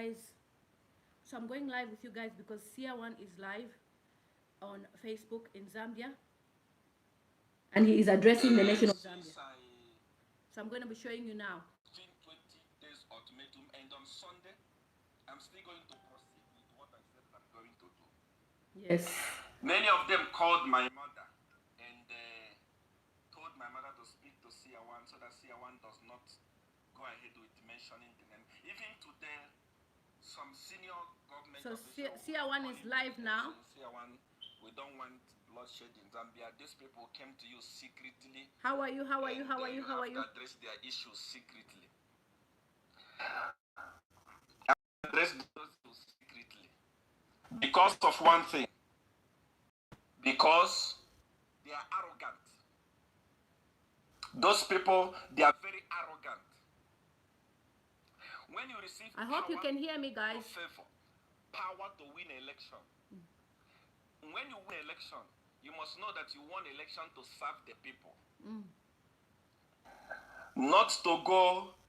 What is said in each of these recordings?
guys. So I'm going live with you guys because Seer One is live on Facebook in Zambia, and he is addressing the nation of Zambia. So I'm going to be showing you now. 20 days ultimatum, and on Sunday, I'm still going to proceed with what I said I'm going to do. Yes. Many of them called my mother and told my mother to speak to Seer One so that Seer One does not go ahead with mentioning the name. Even today, some senior government officials. Seer One is live now. Seer One, we don't want bloodshed in Zambia. These people came to you secretly. How are you? How are you? How are you? How are you? Address their issues secretly. Address those issues secretly. Because of one thing. Because they are arrogant. Those people, they are very arrogant. When you receive I hope you can hear me, guys. Favor, power to win election. When you win election, you must know that you won election to serve the people. Not to go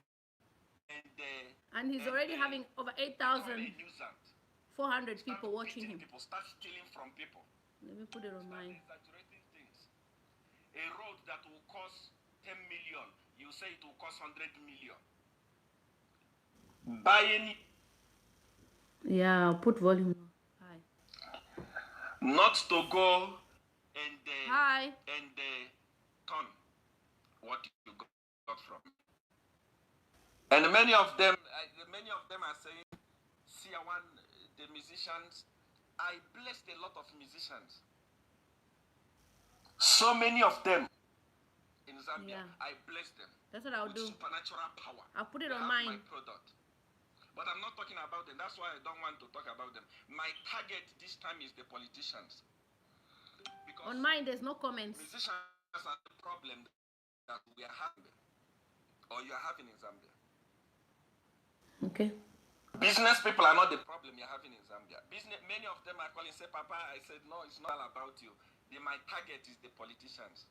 and he's already having over 8,400 people watching him. People start stealing from people. Let me put it on mine. Exaggerating things. A road that will cost 10 million, you say it will cost 100 million. Buying. Yeah, put volume. Hi. Not to go and hi. And turn what you got from. And many of them are saying, Seer One, the musicians. I blessed a lot of musicians. So many of them in Zambia. Yeah. I blessed them. That's what I'll do. Supernatural power. I'll put it on mine. My product. But I'm not talking about them. That's why I don't want to talk about them. My target this time is the politicians. Because on mine, there's no comments. Musicians are the problem that we are having, or you are having in Zambia. Okay. Business people are not the problem you're having in Zambia. Many of them are calling, say, Papa, I said, no, it's not all about you. My target is the politicians.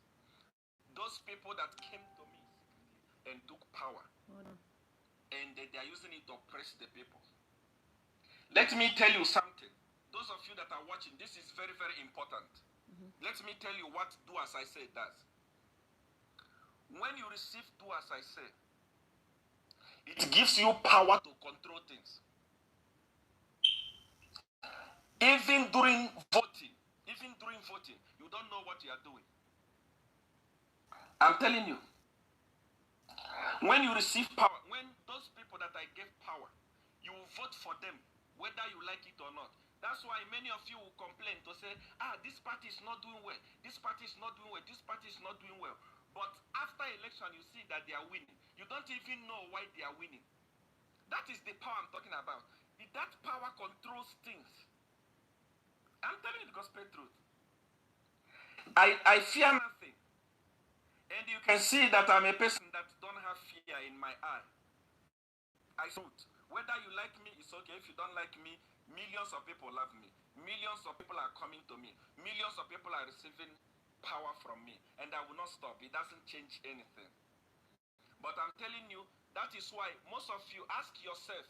Those people that came to me and took power. And they are using it to oppress the people. Let me tell you something. Those of you that are watching, this is very, very important. Let me tell you what do as I say does. When you receive do as I say, it gives you power to control things. Even during voting, you don't know what you are doing. I'm telling you. When you receive power, when those people that I gave power, you will vote for them, whether you like it or not. That's why many of you will complain to say, this party is not doing well, this party is not doing well, this party is not doing well. But after election, you see that they are winning. You don't even know why they are winning. That is the power I'm talking about. That power controls things. I'm telling you the gospel truth. I fear nothing. And you can see that I'm a person that don't have fear in my eye. I shoot. Whether you like me, it's okay. If you don't like me, millions of people love me. Millions of people are coming to me. Millions of people are receiving power from me. And I will not stop. It doesn't change anything. But I'm telling you, that is why most of you ask yourself,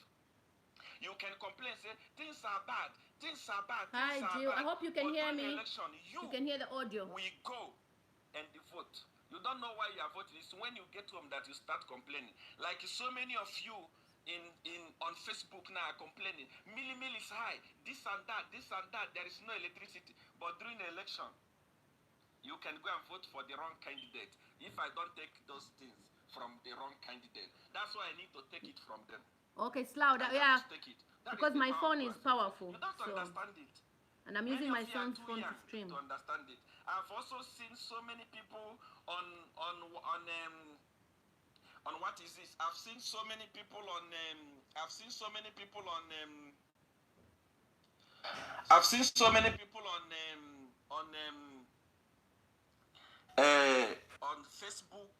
you can complain, say, things are bad. Things are bad. Hi, Jill. I hope you can hear me. Election, you can hear the audio. We go and vote. You don't know why you are voting. It's when you get home that you start complaining. Like so many of you on Facebook now are complaining. Milli is high. This and that. There is no electricity. But during the election, you can go and vote for the wrong candidate. If I don't take those things from the wrong candidate, that's why I need to take it from them. Okay, slow down. Yeah. Because my phone is powerful. You don't understand it. And I'm using my son's phone to stream. To understand it. I've also seen so many people on what is this? I've seen so many people on Facebook.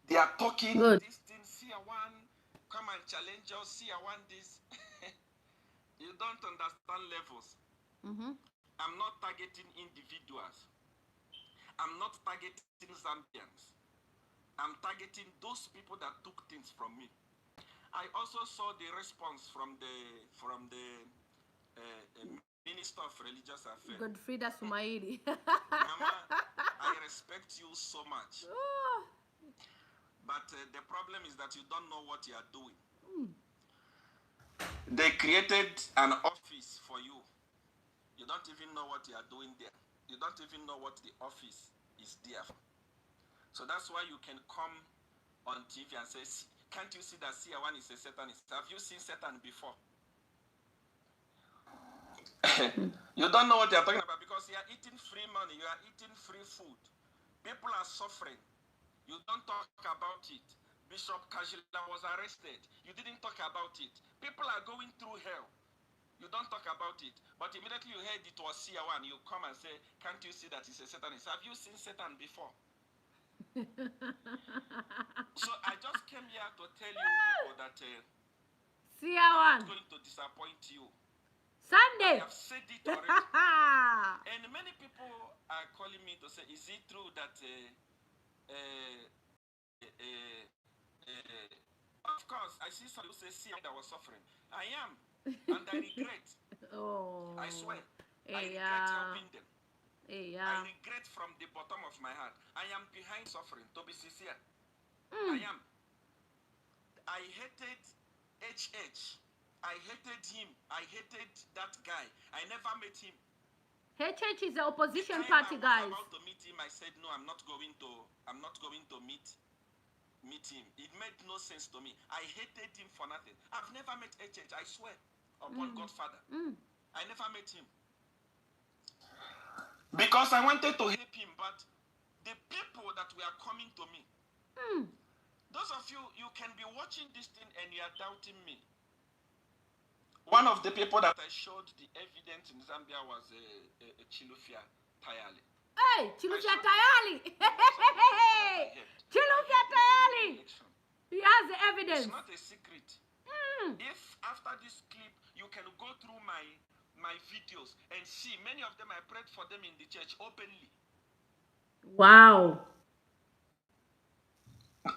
They are talking this thing, Seer One, come and challenge us, Seer One this. You don't understand levels. I'm not targeting individuals. I'm not targeting Zambians. I'm targeting those people that took things from me. I also saw the response from the Minister of Religious Affairs. Godfrida Sumaili. Mama, I respect you so much. Oh. But the problem is that you don't know what you are doing. They created an office for you. You don't even know what you are doing there. You don't even know what the office is there for. So that's why you can come on TV and say, can't you see that Seer one is a Satanist? Have you seen Satan before? You don't know what you're talking about because you are eating free money. You are eating free food. People are suffering. You don't talk about it. Bishop Kajila was arrested. You didn't talk about it. People are going through hell. You don't talk about it. But immediately you heard it was Seer one, you come and say, can't you see that he's a Satanist? Have you seen Satan before? So I just came here to tell you people that Seer I'm one. not going to disappoint you. Sunday. I have said it already. And many people are calling me to say, is it true that of course, I see some who say, see, I was suffering. I am, and I regret. Oh. I swear. I Hey, regret helping them. Hey, I regret from the bottom of my heart. I am behind suffering, to be sincere. I am. I hated HH. I hated him. I hated that guy. I never met him. HH is the opposition The time party, I was guys. about to meet him, I said, no, I'm not going to meet him. It made no sense to me. I hated him for nothing. I've never met HH, I swear, upon Godfather. I never met him. Because I wanted to help him, but the people that were coming to me, those of you, you can be watching this thing and you are doubting me. One of the people that I showed the evidence in Zambia was a Chilufia Tayali. Hey, Chilufia Tayali. Chilufia Tayali. He has the evidence. It's not a secret. If after this clip you can go through my videos and see many of them, I prayed for them in the church openly. Wow.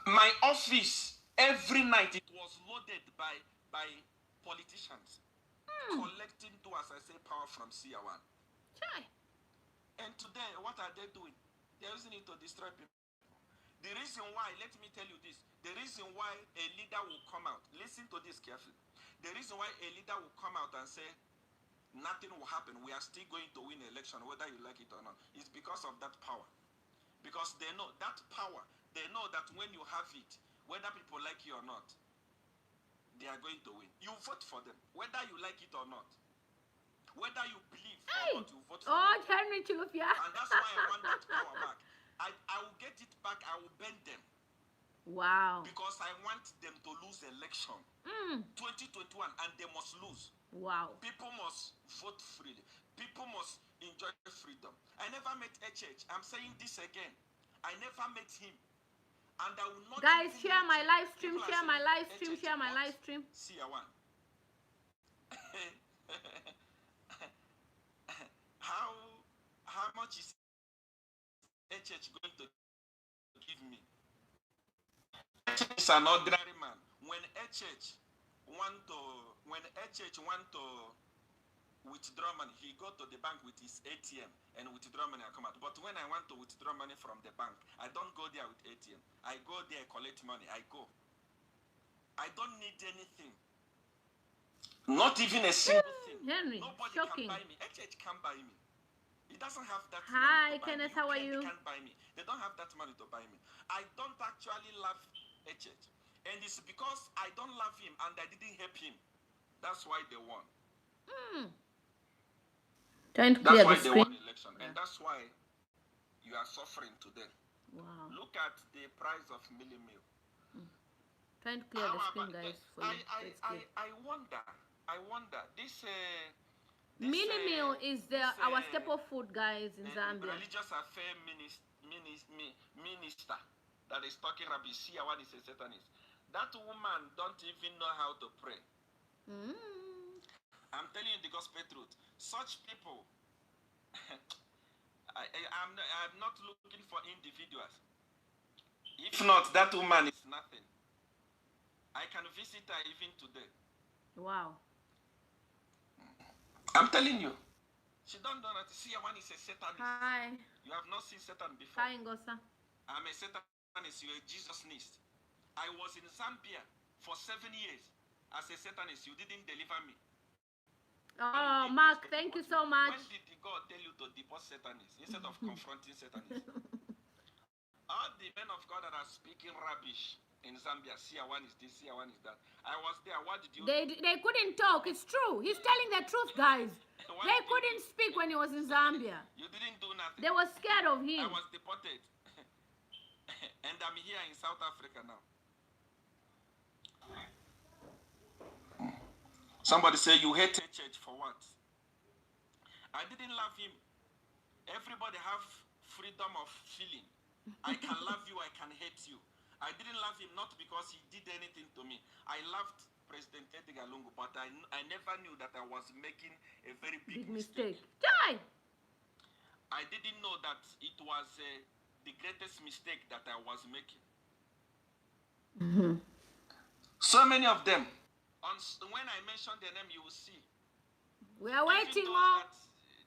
My office every night it was loaded by politicians collecting to, as I say, power from Seer one. And today, what are they doing? They're using it to destroy people. The reason why, let me tell you this, the reason why a leader will come out, listen to this carefully. The reason why a leader will come out and say, nothing will happen, we are still going to win an election, whether you like it or not, is because of that power. Because they know that power, they know that when you have it, whether people like you or not, they are going to win. You vote for them, whether you like it or not. Whether you believe or not, you vote for them. Oh, Henry Chilufia. And that's why I want that power back. I will get it back, I will bend them. Wow. Because I want them to lose election. 2021, and they must lose. Wow. People must vote freely. People must enjoy freedom. I never met HH. I'm saying this again. I never met him. And I will not. Guys, share my live stream, share my live stream, share my live stream. Seer one. How much is HH going to give me? HH is an ordinary man. When HH want to withdraw money, he go to the bank with his ATM and withdraw money and come out. But when I want to withdraw money from the bank, I don't go there with ATM. I go there, collect money. I go. I don't need anything. Not even a single thing. Henry, nobody shocking. can buy me. HH can't buy me. He doesn't have that Hi, money to buy Kenneth, me. how are you? They can't buy me. They don't have that money to buy me. I don't actually love HH. And it's because I don't love him and I didn't help him. That's why they won. Trying to That's clear why the they screen. won election. And that's why you are suffering today. Wow. Look at the price of milli meal. Trying to clear the screen, guys. For you. I wonder. This Mini meal is our staple food, guys, in Zambia. Religious affair minister that is talking about Seer one is a Satanist. That woman don't even know how to pray. I'm telling you the gospel truth. Such people, I'm not looking for individuals. If not, that woman is nothing. I can visit her even today. Wow. I'm telling you. She don't know that Seer one is a Satanist. Hi. You have not seen Satan before. Hi, Ngosa. I'm a Satanist. You're a Jesusnist. I was in Zambia for 7 years as a Satanist. You didn't deliver me. Oh, Mark, thank you so much. When did God tell you to deport Satanists instead of confronting Satanists? All the men of God that are speaking rubbish in Zambia, Seer one is this, Seer one is that. I was there. What did you do? They couldn't talk. It's true. He's telling the truth, guys. They couldn't speak when he was in Zambia. You didn't do nothing. They were scared of him. I was deported. And I'm here in South Africa now. Somebody say you hate a church for what? I didn't love him. Everybody have freedom of feeling. I can love you, I can hate you. I didn't love him not because he did anything to me. I loved President Edgar Lungu, but I never knew that I was making a very big mistake. Die! I didn't know that it was the greatest mistake that I was making. So many of them. When I mention their name, you will see. We are waiting on.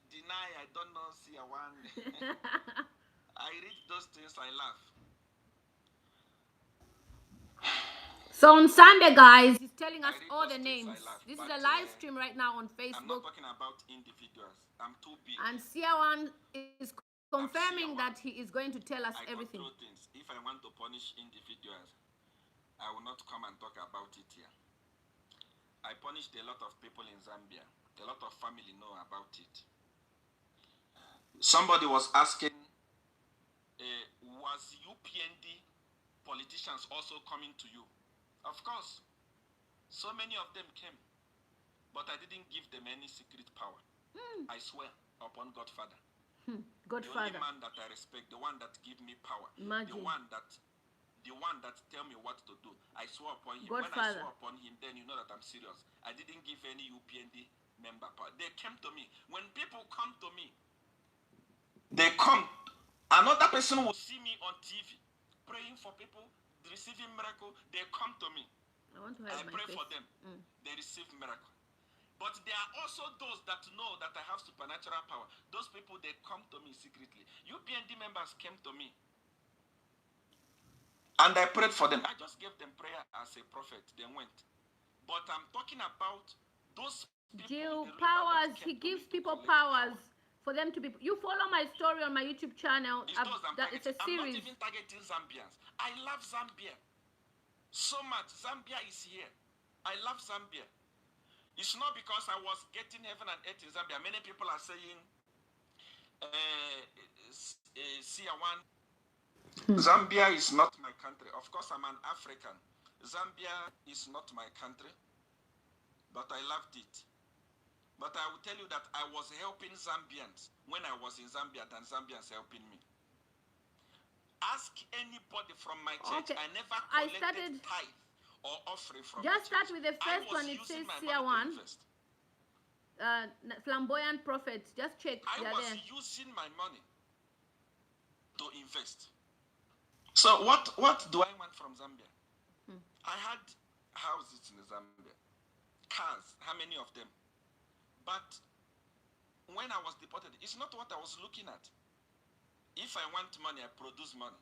Deny, I don't know, see one. I read those things, I laugh. So on Sunday, guys, he's telling us all the names. This is a live stream right now on Facebook. I'm not talking about individuals. I'm too big. And Seer one is confirming that he is going to tell us everything. Things. If I want to punish individuals, I will not come and talk about it here. I punished a lot of people in Zambia. A lot of family know about it. Somebody was asking, was UPND politicians also coming to you? Of course. So many of them came. But I didn't give them any secret power. I swear upon Godfather. Godfather. The only man that I respect, the one that give me power. Imagine. The one that tell me what to do. I swear upon him. Godfather. When I swore upon him, then you know that I'm serious. I didn't give any UPND member power. They came to me. When people come to me, they come. Another person will see me on TV, praying for people, receiving miracle. They come to me. I pray for them. They receive miracle. But there are also those that know that I have supernatural power. Those people, they come to me secretly. UPND members came to me. And I prayed for them. I just gave them prayer as a prophet. They went. But I'm talking about those people. Powers. He gives people powers for them to be. You follow my story on my YouTube channel. It's a series. I'm not even targeting Zambians. I love Zambia so much. Zambia is here. I love Zambia. It's not because I was getting heaven and earth in Zambia. Many people are saying, Seer one, Zambia is not my country. Of course, I'm an African. Zambia is not my country, but I loved it. But I will tell you that I was helping Zambians when I was in Zambia than Zambians helping me. Ask anybody from my church. Okay. I never collected tithe or offering from just start with the first one. It says Seer one. Flamboyant prophets. Just check. I was using my money to invest. So what do I want from Zambia? I had houses in Zambia, cars, how many of them? But when I was deported, it's not what I was looking at. If I want money, I produce money.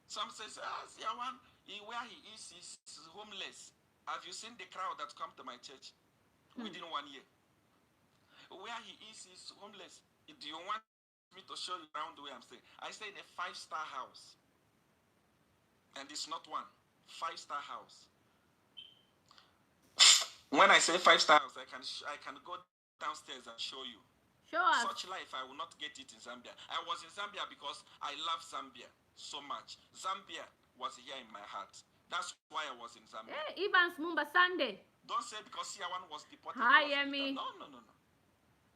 Some say, Seer one, where he is homeless. Have you seen the crowd that come to my church within 1 year? Where he is homeless. Do you want me to show you around the way I'm staying? I stay in a 5-star house. And it's not one. 5-star house. When I say 5-star house, I can go downstairs and show you. Sure. Such life, I will not get it in Zambia. I was in Zambia because I love Zambia so much. Zambia was here in my heart. That's why I was in Zambia. Hey, Evans Mumba Sunday. Don't say because Seer one was deported. Hi, Emmy. No.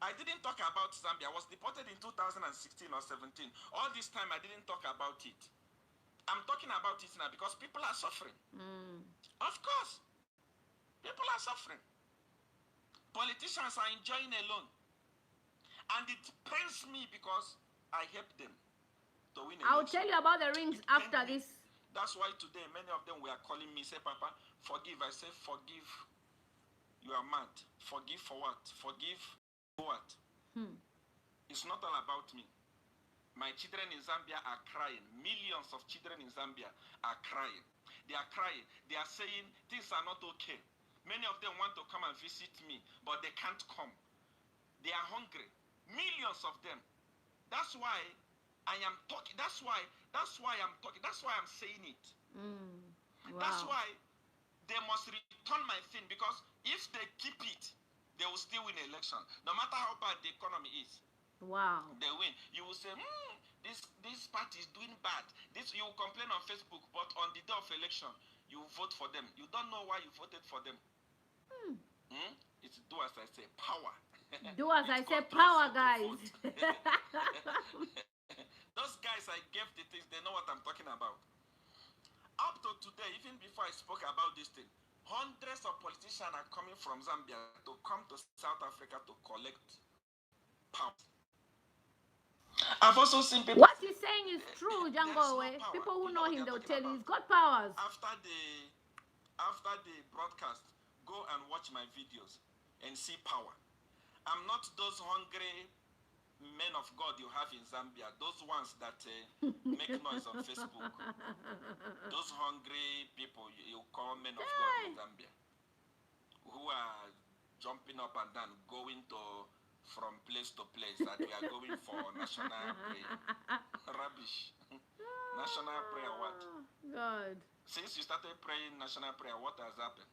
I didn't talk about Zambia. I was deported in 2016 or 17. All this time, I didn't talk about it. I'm talking about it now because people are suffering. Of course. People are suffering. Politicians are enjoying alone. And it pains me because I help them to win. I'll tell you about the rings after this. That's why today many of them were calling me, say, Papa, Forgive. I say, forgive. You are mad. Forgive for what? Forgive for what? It's not all about me. My children in Zambia are crying. Millions of children in Zambia are crying. They are crying. They are saying things are not okay. Many of them want to come and visit me, but they can't come. They are hungry. Millions of them. That's why I am talking. That's why I'm talking. That's why I'm saying it. Wow. That's why they must return my thing, because if they keep it, they will still win the election. No matter how bad the economy is. Wow. They win. You will say, this party is doing bad. This, you will complain on Facebook, but on the day of election, you vote for them. You don't know why you voted for them. It's do as I say, power. Do as I say, power, guys. Those guys I gave the things, they know what I'm talking about. Up to today, even before I spoke about this thing, hundreds of politicians are coming from Zambia to come to South Africa to collect power. I've also seen people. What he's saying is true, Django. No people who know him, they'll tell you he's got powers. After the broadcast, go and watch my videos and see power. I'm not those hungry men of God you have in Zambia, those ones that make noise on Facebook. Those hungry people you call men of God in Zambia, who are jumping up and down, going from place to place, that we are going for national prayer. Rubbish. National prayer, what? God. Since you started praying national prayer, what has happened?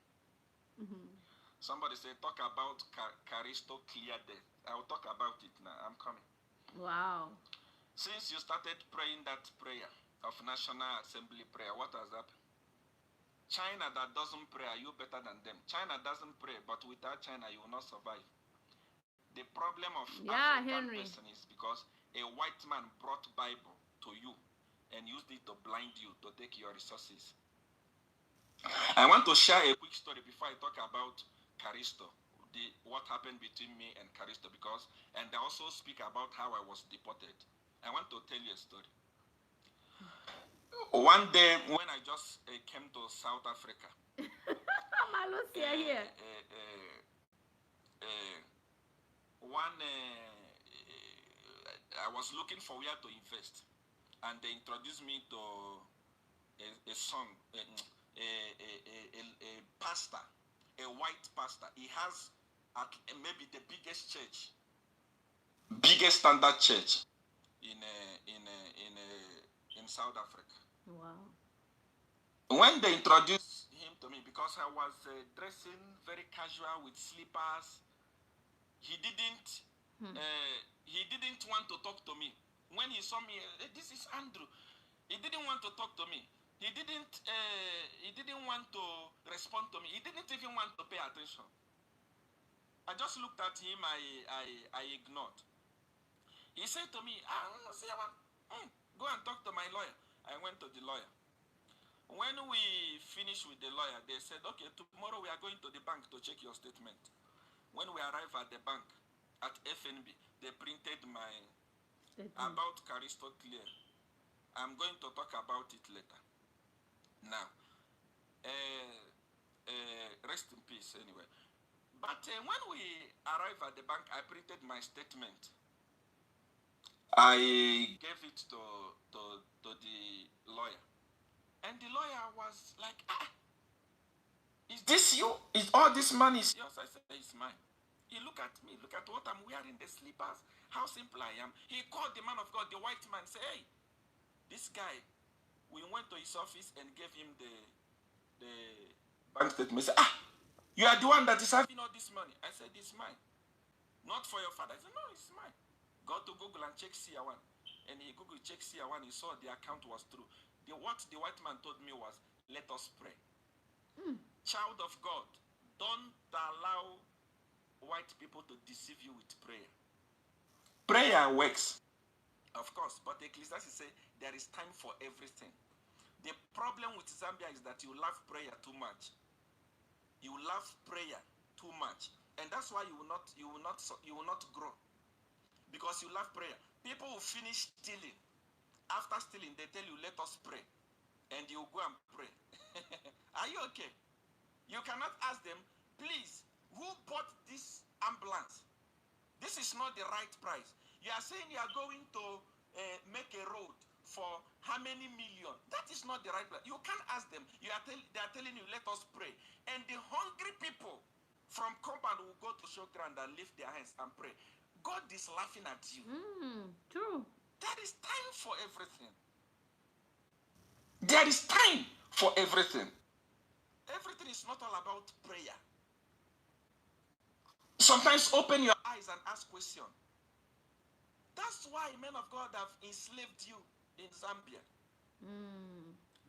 Somebody say, talk about Caristo clear death. I'll talk about it now. I'm coming. Wow. Since you started praying that prayer of National Assembly prayer, what has happened? China that doesn't pray, are you better than them? China doesn't pray, but without China, you will not survive. The problem of African person is because a white man brought Bible to you and used it to blind you, to take your resources. I want to share a quick story before I talk about Caristo, what happened between me and Caristo, and I also speak about how I was deported. I want to tell you a story. One day when I just came to South Africa, I was looking for where to invest, and they introduced me to a pastor, a white pastor. He has maybe the biggest church, biggest standard church in South Africa. Wow. When they introduced him to me, because I was dressing very casual with slippers, he didn't want to talk to me. When he saw me, this is Andrew. He didn't want to talk to me. He didn't want to respond to me. He didn't even want to pay attention. I just looked at him. I ignored. He said to me, go and talk to my lawyer. I went to the lawyer. When we finished with the lawyer, they said, okay, tomorrow we are going to the bank to check your statement. When we arrived at the bank, at FNB, they printed my about Caristo clear. I'm going to talk about it later. Now, rest in peace anyway. But when we arrived at the bank, I printed my statement. I gave it to the lawyer. And the lawyer was like, is this you? Is all this money yours? I said, it's mine. He looked at me, look at what I'm wearing, the slippers, how simple I am. He called the man of God, the white man, say, hey, this guy, we went to his office and gave him the bank statement. He said, you are the one that is having all this money. I said, it's mine. Not for your father. I said, no, it's mine. Go to Google and check Seer 1. And he Googled, check Seer 1, he saw the account was true. What the white man told me was, let us pray. Child of God, don't allow white people to deceive you with prayer. Prayer works, of course, but Ecclesiastes say there is time for everything. The problem with Zambia is that you love prayer too much. You love prayer too much, and that's why you will not grow, because you love prayer. People will finish stealing. After stealing, they tell you, let us pray. And you go and pray. Are you okay? You cannot ask them, please, who bought this ambulance? This is not the right price. You are saying you are going to make a road for how many million? That is not the right price. You can't ask them. They are telling you, let us pray. And the hungry people from compound will go to showground and lift their hands and pray. God is laughing at you. True. There is time for everything. There is time for everything. Everything is not all about prayer. Sometimes open your eyes and ask questions. That's why men of God have enslaved you in Zambia.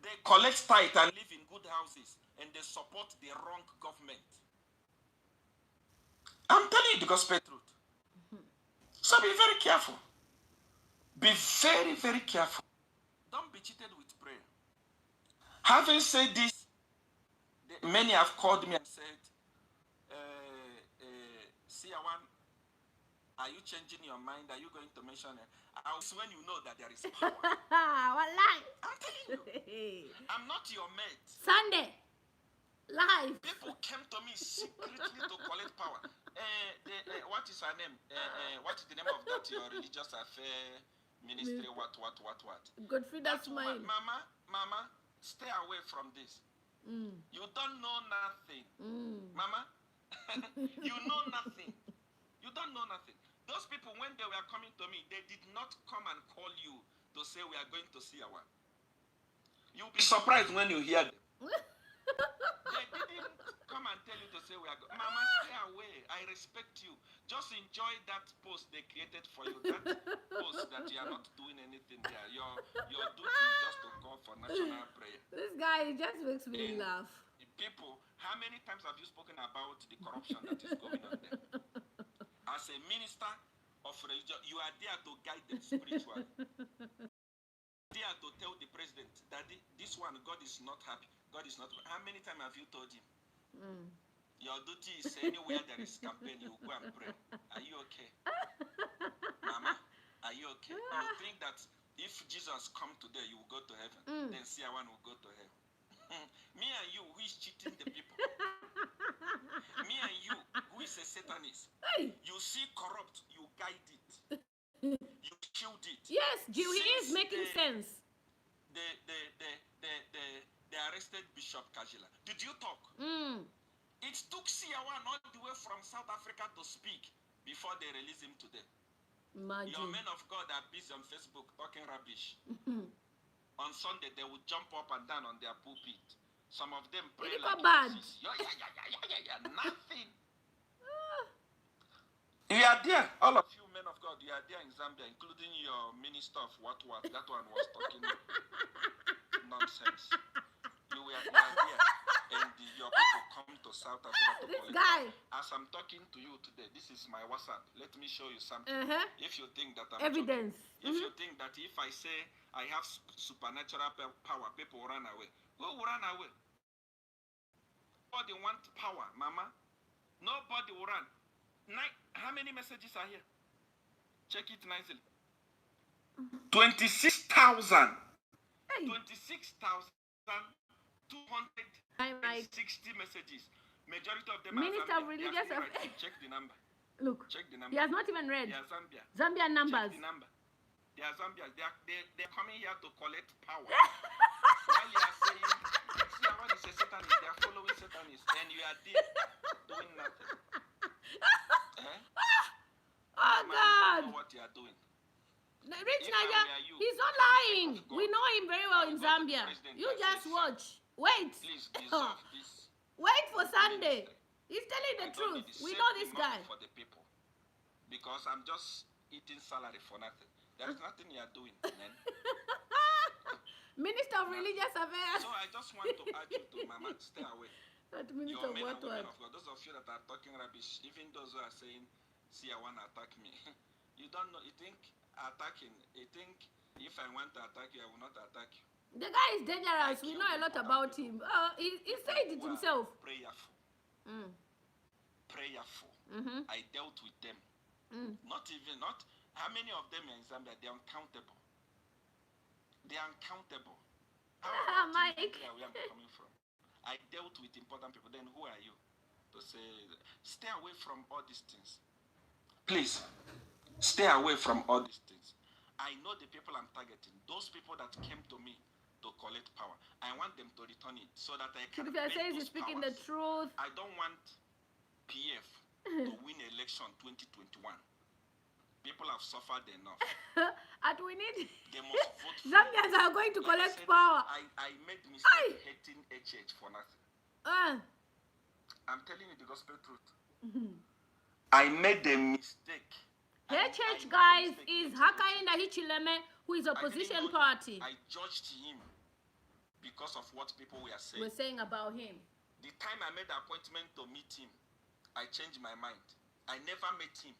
They collect tithe and live in good houses, and they support the wrong government. I'm telling you the gospel truth. So be very careful. Be very, very careful. Don't be cheated with prayer. Having said this, many have called me and said, Seer, are you changing your mind? Are you going to mention it? When you know that there is power. What lie? I'm telling you. I'm not your mate. Sunday. Live. People came to me secretly to collect power. What is her name? What is the name of that your religious affair ministry? What? Godfrey, that's mine. Mama, stay away from this. You don't know nothing. Mama, you know nothing. You don't know nothing. Those people, when they were coming to me, they did not come and call you to say we are going to see our. You'll be surprised when you hear them. They didn't come and tell you to say we are going. Mama, stay away. I respect you. Just enjoy that post they created for you. That post that you are not doing anything there. Your duty is just to call for national prayer. This guy just makes me laugh. People, how many times have you spoken about the corruption that is going on there? As a minister of religion, you are there to guide them spiritually. There to tell the president that this one, God is not happy. God is not. How many times have you told him? Your duty is anywhere there is campaign, you go and pray. Are you okay? Mama, are you okay? You think that if Jesus come today, you will go to heaven. Then Seer one will go to hell. Me and you, who is cheating the people? Me and you, who is a Satanist? You see corrupt, you guide it. You shield it. Yes, he is making sense. They arrested Bishop Kajila. Did you talk? It took Seer one all the way from South Africa to speak before they release him today. Imagine. Your men of God are busy on Facebook talking rubbish. On Sunday, they will jump up and down on their pulpit. Some of them pray like bad. Yeah, nothing. You are there, all of you men of God, you are there in Zambia, including your minister of what. That one was talking nonsense. You are there, and your people come to South Africa to this collect. Guy. As I'm talking to you today, this is my WhatsApp. Let me show you something. If you think that I'm evidence, joking, if you think that if I say I have supernatural power, people will run away. Who will run away? Nobody wants power, Mama. Nobody will run. How many messages are here? Check it nicely. 26,000. 26,260 messages. Majority of them Minister of Religious Affairs. Check the number. Look. Check the number. He has not even read. They are Zambia. Zambian numbers. Check the number. They are Zambia. They're coming here to collect power. While you are saying, see, I want to say Satanist. They are following Satanists. And you are there doing nothing. Oh, God. You know what you are doing. Rich Niger, he's not lying. We know him very well in Zambia. You just watch. Wait. Please dissolve this. Wait for Sunday. He's telling the truth. We know this guy. For the people. Because I'm just eating salary for nothing. There is nothing you are doing, man. Minister of Religious Affairs. So I just want to urge you to, Mama, stay away. That minister of what? Those of you that are talking rubbish, even those who are saying, see, I want to attack me. You don't know. You think attacking. You think if I want to attack you, I will not attack you. The guy is dangerous. We know a lot about him. He said it himself. Prayerful. Prayerful. I dealt with them. Not. How many of them are in Zambia? They are uncountable. They are uncountable. Mike. Where I'm coming from. I dealt with important people. Then who are you to say, stay away from all these things? Please, stay away from all these things. I know the people I'm targeting. Those people that came to me to collect power. I want them to return it so that I can. If I say he's speaking the truth. I don't want PF to win election 2021. People have suffered enough. And we need. They must vote. Zambians are going to collect power. I made mistake hating HH for nothing. I'm telling you the gospel truth. I made a mistake. HH, guys, is Hakainda Hichileme, who is opposition party. I judged him because of what people were saying. We're saying about him. The time I made the appointment to meet him, I changed my mind. I never met him.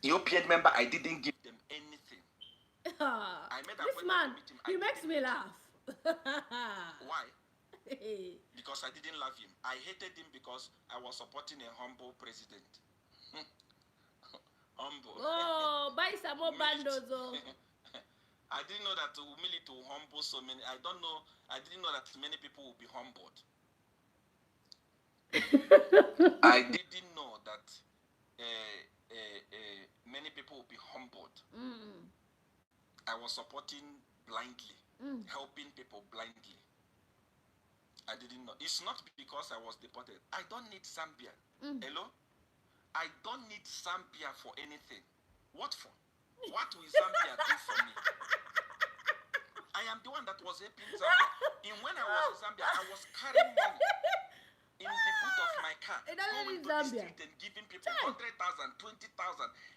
The OPN member, I didn't give them anything. I made this man, to meet him. He makes me laugh. Why? Because I didn't love him. I hated him because I was supporting a humble president. Humble. Oh, buy some more bandos. Oh. I didn't know that humility will humble so many. I didn't know that many people will be humbled. I didn't know that many people will be humbled. I was supporting blindly, helping people blindly. I didn't know. It's not because I was deported. I don't need Zambia. Hello? I don't need Zambia for anything. What for? What will Zambia do for me? I am the one that was helping Zambia. When I was in Zambia, I was carrying money in the boot of my car, going to the street and giving people 100,000, 20,000,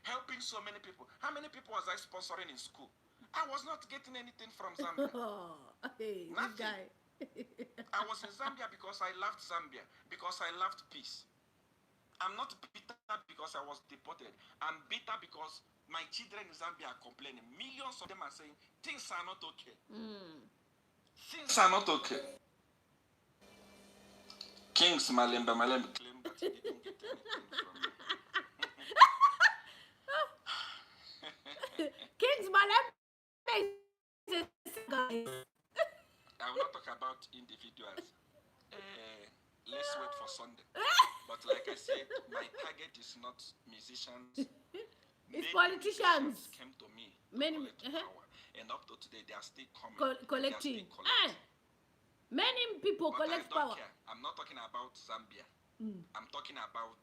helping so many people. How many people was I sponsoring in school? I was not getting anything from Zambia. Hey, nothing. This guy. I was in Zambia because I loved Zambia, because I loved peace. I'm not bitter because I was deported. I'm bitter because my children in Zambia are complaining. Millions of them are saying things are not okay. Things are not okay. Kings Malemba claim that he didn't get anything from me. Kings Malemba guys. I will not talk about individuals. Let's wait for Sunday. But like I said, my target is not musicians. It's politicians. Came to me to many power. And up to today, they are still coming. Collecting. Many people but collect I don't power. Care. I'm not talking about Zambia. I'm not talking about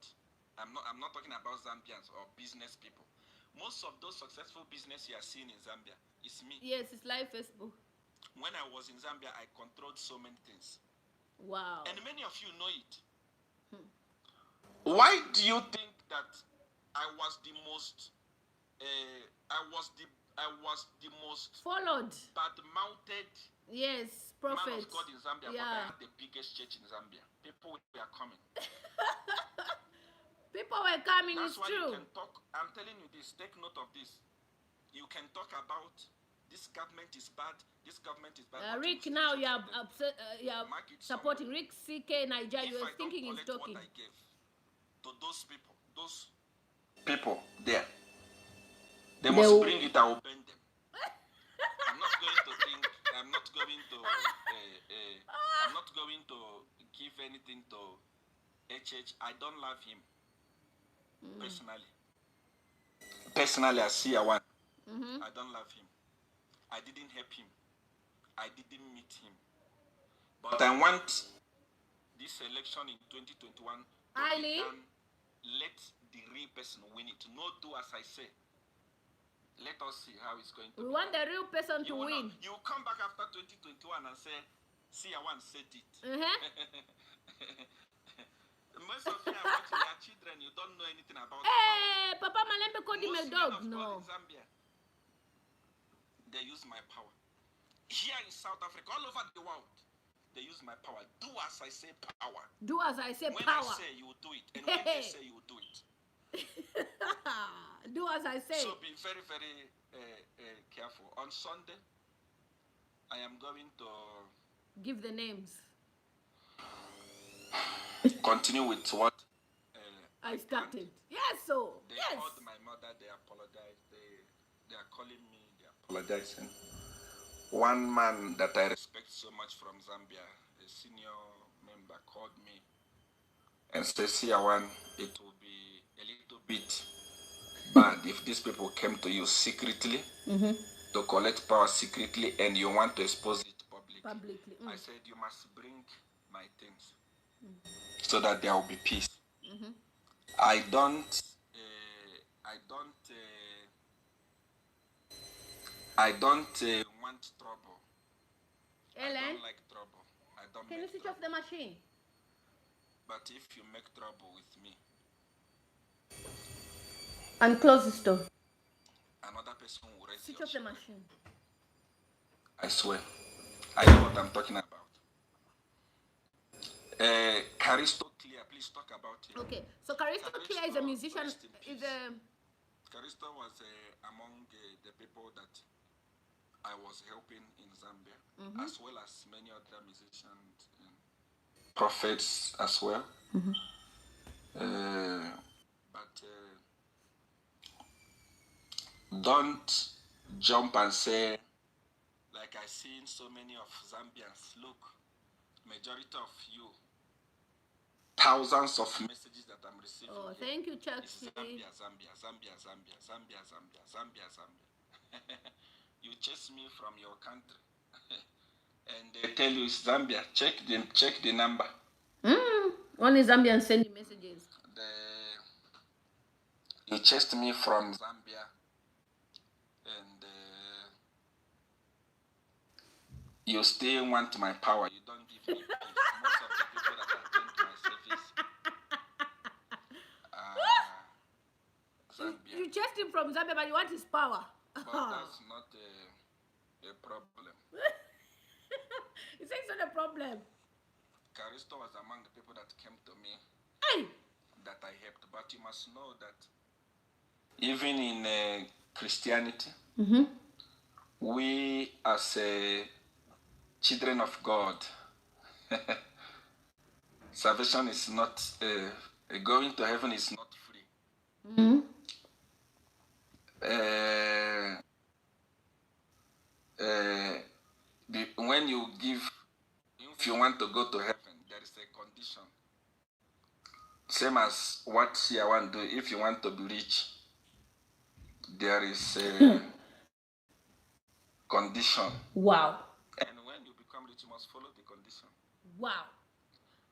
Zambians or business people. Most of those successful business you are seeing in Zambia is me. Yes, it's live Facebook. When I was in Zambia, I controlled so many things. Wow. And many of you know it. Why do you think that I was the most followed, bad-mouthed prophet man of God in Zambia? But I had the biggest church in Zambia. People were coming. People were coming. That's it's why true. You can talk. I'm telling you this. Take note of this. You can talk about this government is bad. This government is bad. Rick, now you are upset. You are supporting Rick CK Nigeria. You were thinking he's talking. What I gave to those people there, they must bring it. I will bend them. I'm not going to give anything to HH. I don't love him personally. Personally, I see a one. I don't love him. I didn't help him. I didn't meet him. But I want this election in 2021 to be done. Let the real person win it. Not do as I say. Let us see how it's going to be. We want the real person to win. You will come back after 2021 and say, see, I once said it. Most of you are watching your children. You don't know anything about it. Papa Malembe called him a dog. No. In Zambia, they use my power. Here in South Africa, all over the world, they use my power. Do as I say, power. Do as I say, when power. When I say, you will do it. And when they say, you will do it. Do as I say. So be very, very careful. On Sunday, I am going to... Give the names. Continue with what I started. Yes, so. They called my mother. They apologized. They are calling me. They are apologizing. One man that I respect so much from Zambia is senior member called me and said, Seer one, it will be a little bit bad if these people came to you secretly to collect power secretly and you want to expose it publicly. I said, you must bring my things so that there will be peace. I don't want trouble. Ellen? I don't like trouble. I don't. Can you switch off the machine? But if you make trouble with me, and close the door. Another person will raise switch your off the children. machine. I swear. I know what I'm talking about. Caristo Clear, please talk about it. Okay, so Caristo Clear is a musician. Caristo was among the people that I was helping in Zambia, as well as many other musicians and prophets as well. But don't jump and say, like I seen so many of Zambians, look, majority of you, thousands of messages that I'm receiving. Oh, thank you, Chuck. Zambia. You chase me from your country, and they tell you it's Zambia. Check the number. Only Zambians send you messages. You chased me from Zambia, and you still want my power. You don't give me peace. Most of the people that attend to my service, Zambia. You chased him from Zambia, but you want his power. But that's not a problem. He says it's not a problem. Caristo was among the people that came to me that I helped. But you must know that even in Christianity, we as children of God, salvation is not, going to heaven is not free. When you give, if you want to go to heaven, there is a condition. Same as what Seer want to do. If you want to be rich, there is a condition. Wow. And when you become rich, you must follow the condition. Wow.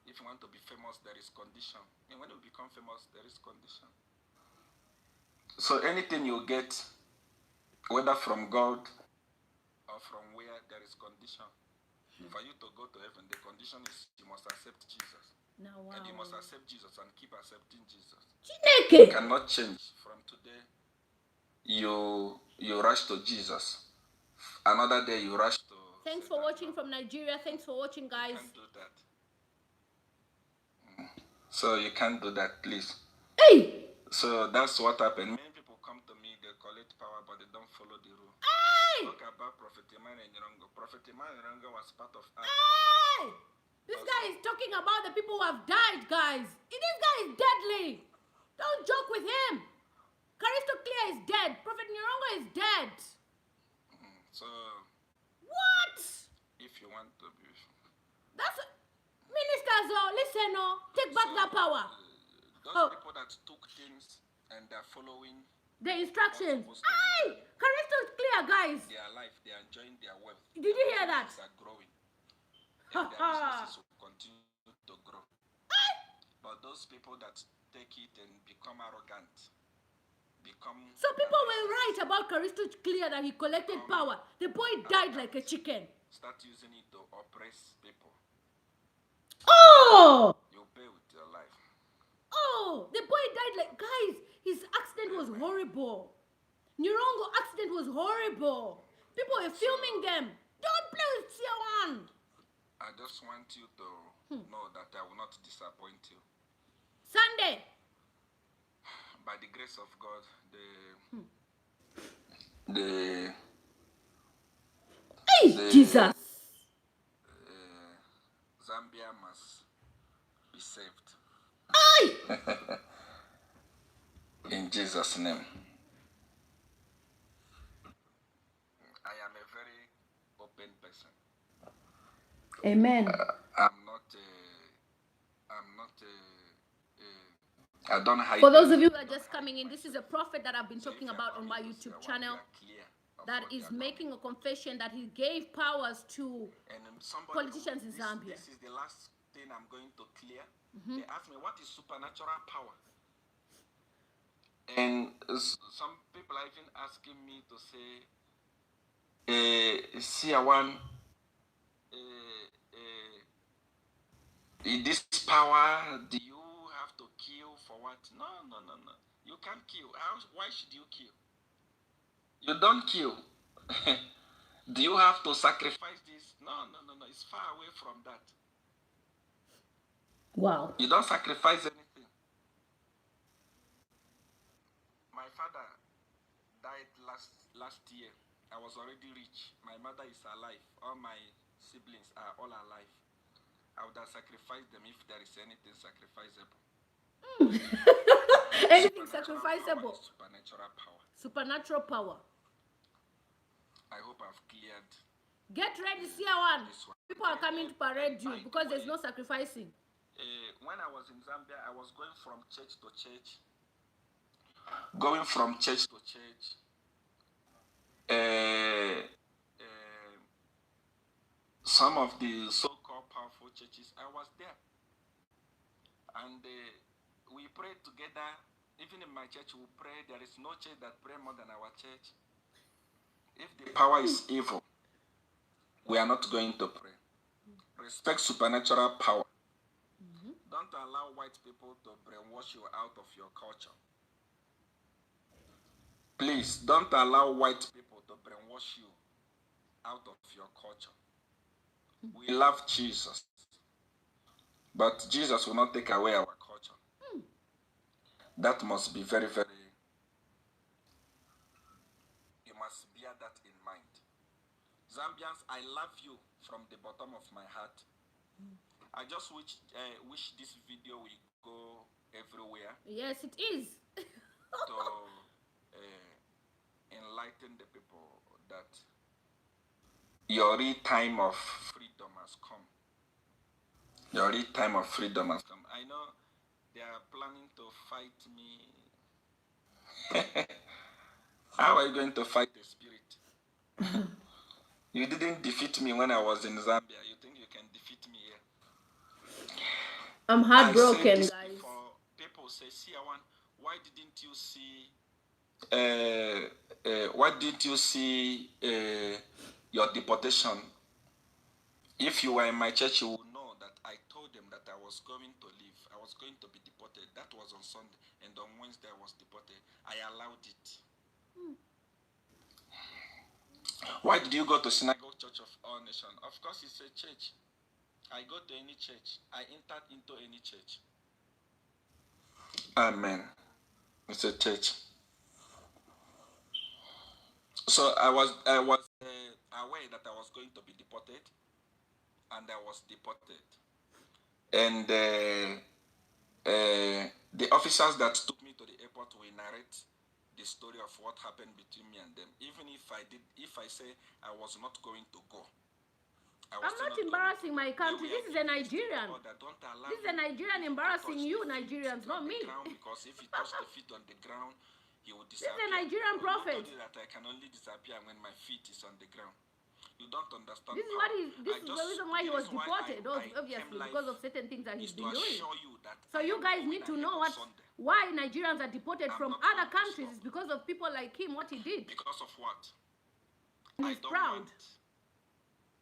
If you want to be famous, there is condition. And when you become famous, there is condition. So anything you get, whether from God or from where, there is condition. For you to go to heaven, the condition is you must accept Jesus. Now, wow. And you must accept Jesus and keep accepting Jesus. Chineke. You cannot change. From today, you rush to Jesus. Another day, you rush to... Thanks for watching from Nigeria. Thanks for watching, guys. You can't do that. So you can't do that, please. Hey! So that's what happened. Many people come to me, they collect power, but they don't follow the rule. Hey! Talk about Prophet Emmanuel Nyirongo. Prophet Emmanuel Nyirongo was part of us. Hey! This guy is talking about the people who have died, guys. This guy is deadly. Don't joke with him. Caristo Clear is dead. Prophet Nyirongo is dead. So... What? If you want to be... That's... Ministers, listen, take back that power. Those people that took things and they're following the instructions. Aye! Caristo Clear, guys. They are alive. They are enjoying their wealth. Did you hear that? They are growing. And their businesses will continue to grow. But those people that take it and become arrogant, so people were right about Caristo Clear that he collected power. The boy died like a chicken. Start using it to oppress people. Oh! You pay with your life. Oh! The boy died like... Guys, his accident was horrible. Nyirongo accident was horrible. People were filming them. Don't play with Seer one. I just want you to know that I will not disappoint you. Sunday. By the grace of God, Jesus. Zambia must be saved. Aye. In Jesus' name. I am a very open person. Amen. I'm I don't hide. For those of you who are just coming in, this is a prophet that I've been talking about on my YouTube channel that is making a confession that he gave powers to politicians in Zambia. This is the last thing I'm going to clear. They asked me, what is supernatural power? And some people are even asking me to say, Seer one, this power, do you have to kill for what? No. You can't kill. Why should you kill? You don't kill. Do you have to sacrifice this? No. It's far away from that. Wow. You don't sacrifice anything. My father died last year. I was already rich. My mother is alive. All my siblings are all alive. I would have sacrificed them if there is anything sacrificable. Anything sacrificable. Supernatural power. Supernatural power. I hope I've cleared. Get ready, Seer one. People are coming to parade you because there's no sacrificing. When I was in Zambia, I was going from church to church. Going from church to church. Some of the so-called powerful churches, I was there. And we prayed together. Even in my church, we pray. There is no church that pray more than our church. If the power is evil, we are not going to pray. Respect supernatural power. Don't allow white people to brainwash you out of your culture. Please, don't allow white people to brainwash you out of your culture. We love Jesus, but Jesus will not take away our culture. That must be very, very, you must bear that in mind. Zambians, I love you from the bottom of my heart. I just wish this video will go everywhere. Yes, it is. To enlighten the people that your real time of freedom has come. Your real time of freedom has come. I know they are planning to fight me. How are you going to fight the spirit? You didn't defeat me when I was in Zambia. You think you can defeat me here? I'm heartbroken, guys. Before. People say, Seer one, why didn't you see your deportation? If you were in my church, you would know that I told them that I was going to leave. I was going to be deported. That was on Sunday. And on Wednesday, I was deported. I allowed it. Why did you go to Synagogue Church of All Nations? Of course, it's a church. I go to any church. I entered into any church. Amen. It's a church. So I was aware that I was going to be deported, and I was deported. And the officers that took me to the airport will narrate the story of what happened between me and them. Even if I say I was not going to go. I'm not embarrassing my country. This is a Nigerian. This is a Nigerian embarrassing you, Nigerians, not me. Because if he touched the feet on the ground, he would disappear. This is a Nigerian prophet. I told you that I can only disappear when my feet is on the ground. You don't understand. This is the reason why he was deported, obviously, because of certain things that he's been doing. So you guys need to know why Nigerians are deported from other countries. It's because of people like him, what he did. Because of what? He's proud.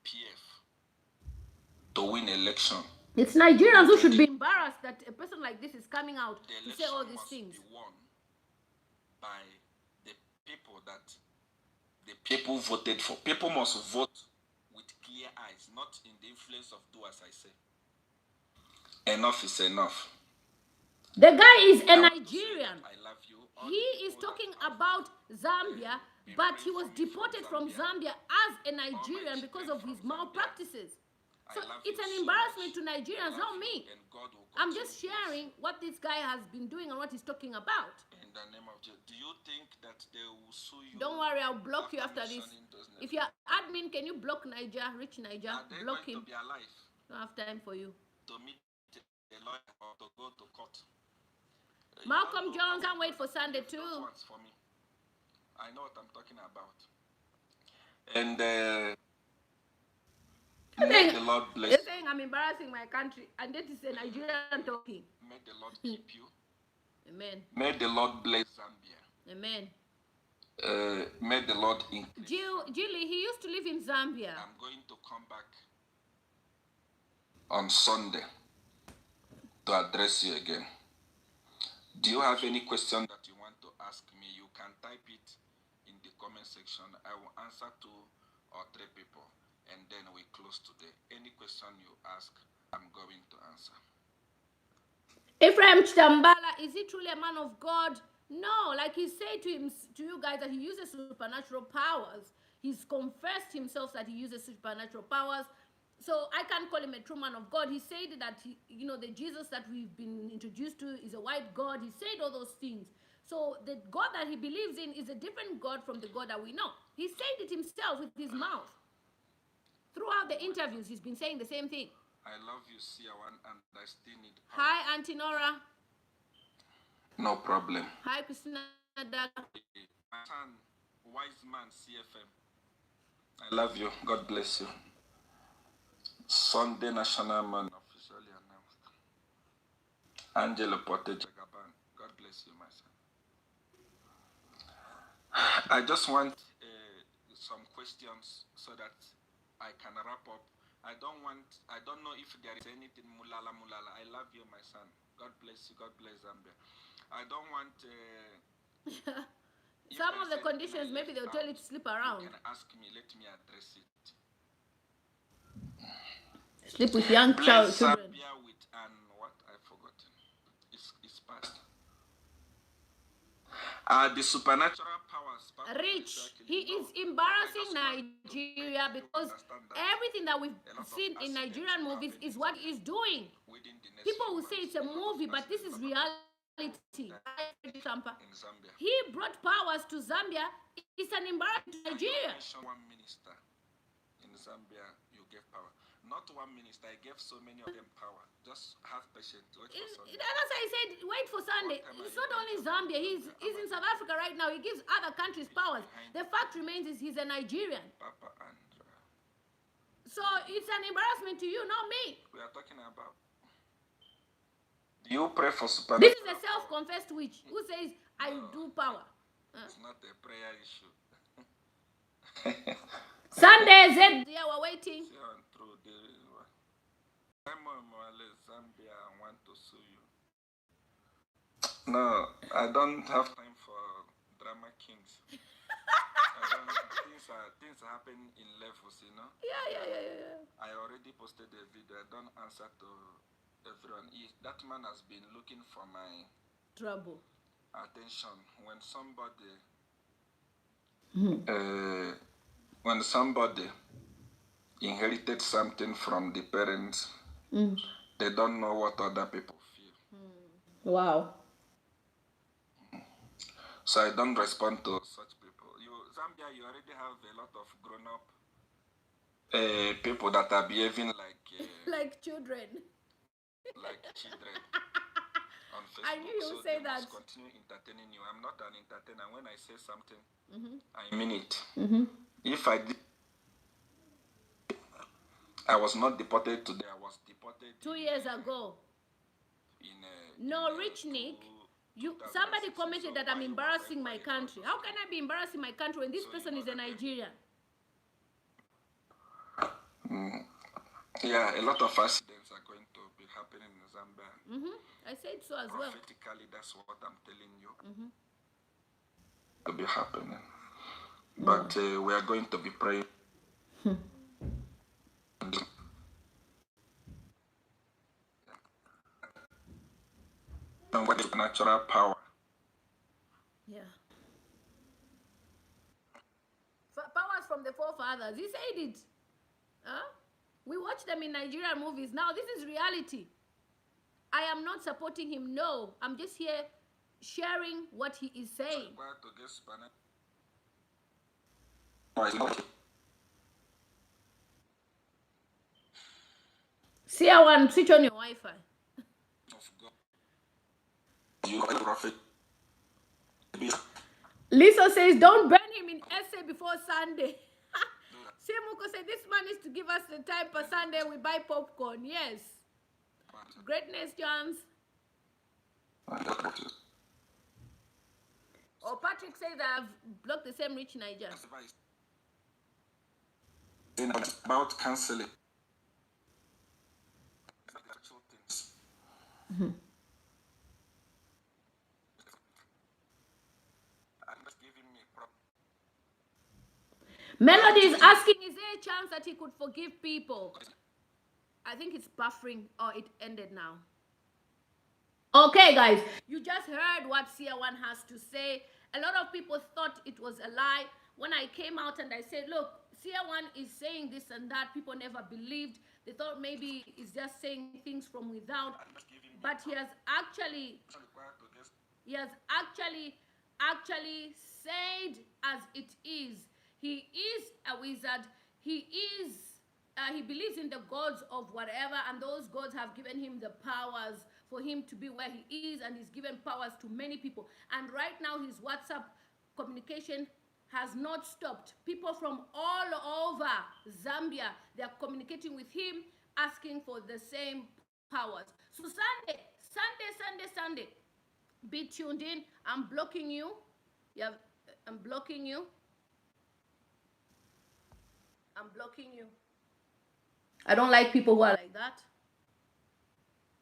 PF to win election. It's Nigerians who should be embarrassed that a person like this is coming out to say all these things. Be won by the people that the people voted for. People must vote with clear eyes, not in the influence of do as I say. Enough is enough. The guy is a Nigerian. I love you. He is talking about Zambia, but he was deported from Zambia as a Nigerian because of his malpractices. So it's an embarrassment to Nigerians, not me. I'm just sharing what this guy has been doing and what he's talking about. In the name of Jesus, do you think that they will sue you? Don't worry, I'll block you after this. If you're admin, can you block Niger, Rich Niger? Block him. To be alive? Don't have time for you. To meet a lawyer or to go to court. Malcolm Jones, can't wait for Sunday too. Those ones for me. I know what I'm talking about. And may the Lord bless You're saying I'm embarrassing my country, and that is a Nigerian talking. May the Lord keep you. Amen. May the Lord bless Zambia. Amen. May the Lord increase. Jilly, he used to live in Zambia. I'm going to come back on Sunday to address you again. Do you have any question that you want to ask me? You can type it in the comment section. I will answer 2 or 3 people, and then we close today. Any question you ask, I'm going to answer. Ephraim Chitambala, is he truly a man of God? No, like he said to you guys that he uses supernatural powers. He's confessed himself that he uses supernatural powers. So I can't call him a true man of God. He said that the Jesus that we've been introduced to is a white God. He said all those things. So the God that he believes in is a different God from the God that we know. He said it himself with his mouth. Throughout the interviews, he's been saying the same thing. I love you, Seer, and I still need power. Hi, Auntie Nora. No problem. Hi, Christina. My son, Wise Man CFM. I love you. God bless you. Sunday National Man officially announced. Angelo Pote Jagaban. God bless you, my son. I just want some questions so that I can wrap up. I don't know if there is anything mulala. I love you, my son. God bless you. God bless Zambia. I don't want some of the conditions, maybe they'll tell you to sleep around. You can ask me, let me address it. Sleep with young children. Zambia with what? I've forgotten. It's past. The supernatural powers. Rich, he is embarrassing Nigeria because everything that we've seen in Nigerian movies is what he's doing. People will say it's a movie, but this is reality. In Zambia. He brought powers to Zambia. It's an embarrassment to Nigeria. One minister in Zambia, you gave power. Not one minister, I gave so many of them power. Just have patience. Wait for Sunday. That's why I said wait for Sunday. It's not only Zambia. He's in South Africa right now. He gives other countries powers. The fact remains is he's a Nigerian. Papa Andra. So it's an embarrassment to you, not me. We are talking about. Do you pray for supernatural? This is a self-confessed witch who says I do power. It's not a prayer issue. Sunday, yeah, we're waiting. Zambia, I want to sue you. No, I don't have time for drama kings. Things happen in levels, you know. Yeah. I already posted a video. I don't answer to everyone. That man has been looking for my trouble, attention. When somebody inherited something from the parents, they don't know what other people feel. Wow. So I don't respond to such people. Zambia, you already have a lot of grown-up people that are behaving like children. Like children on Facebook. I knew you would say that. Must continue entertaining you. I'm not an entertainer. When I say something, I mean it. If I did, I was not deported today. I was deported 2 years ago. Rich Nick, somebody commented that I'm embarrassing my country. How can I be embarrassing my country when this person is a Nigerian? Yeah, a lot of accidents are going to be happening in Zambia. I said so as well. Prophetically, that's what I'm telling you. To be happening. But we are going to be praying. And what is natural power? Yeah. Powers from the forefathers. He said it. We watch them in Nigerian movies. Now, this is reality. I am not supporting him. No. I'm just here sharing what he is saying. See, I want to switch on your Wi-Fi. you know, prophet. Lisa says, don't burn him in essay before Sunday. Semuko said, this man is to give us the time per Sunday. We buy popcorn. Yes. Greatness, Johns. Oh, Patrick says I've blocked the same rich Niger. About canceling. Mm-hmm. Melody is asking, is there a chance that he could forgive people? I think it's buffering, or it ended now. Okay, guys, you just heard what Seer One has to say. A lot of people thought it was a lie. When I came out and I said, look, Seer One is saying this and that, people never believed. They thought maybe he's just saying things from without. But he has actually said as it is. He is a wizard. He believes in the gods of whatever, and those gods have given him the powers for him to be where he is, and he's given powers to many people. And right now his WhatsApp communication has not stopped. People from all over Zambia, they're communicating with him, asking for the same powers. So Sunday, be tuned in. I'm blocking you. Yeah, I'm blocking you. I'm blocking you. I don't like people who are like that.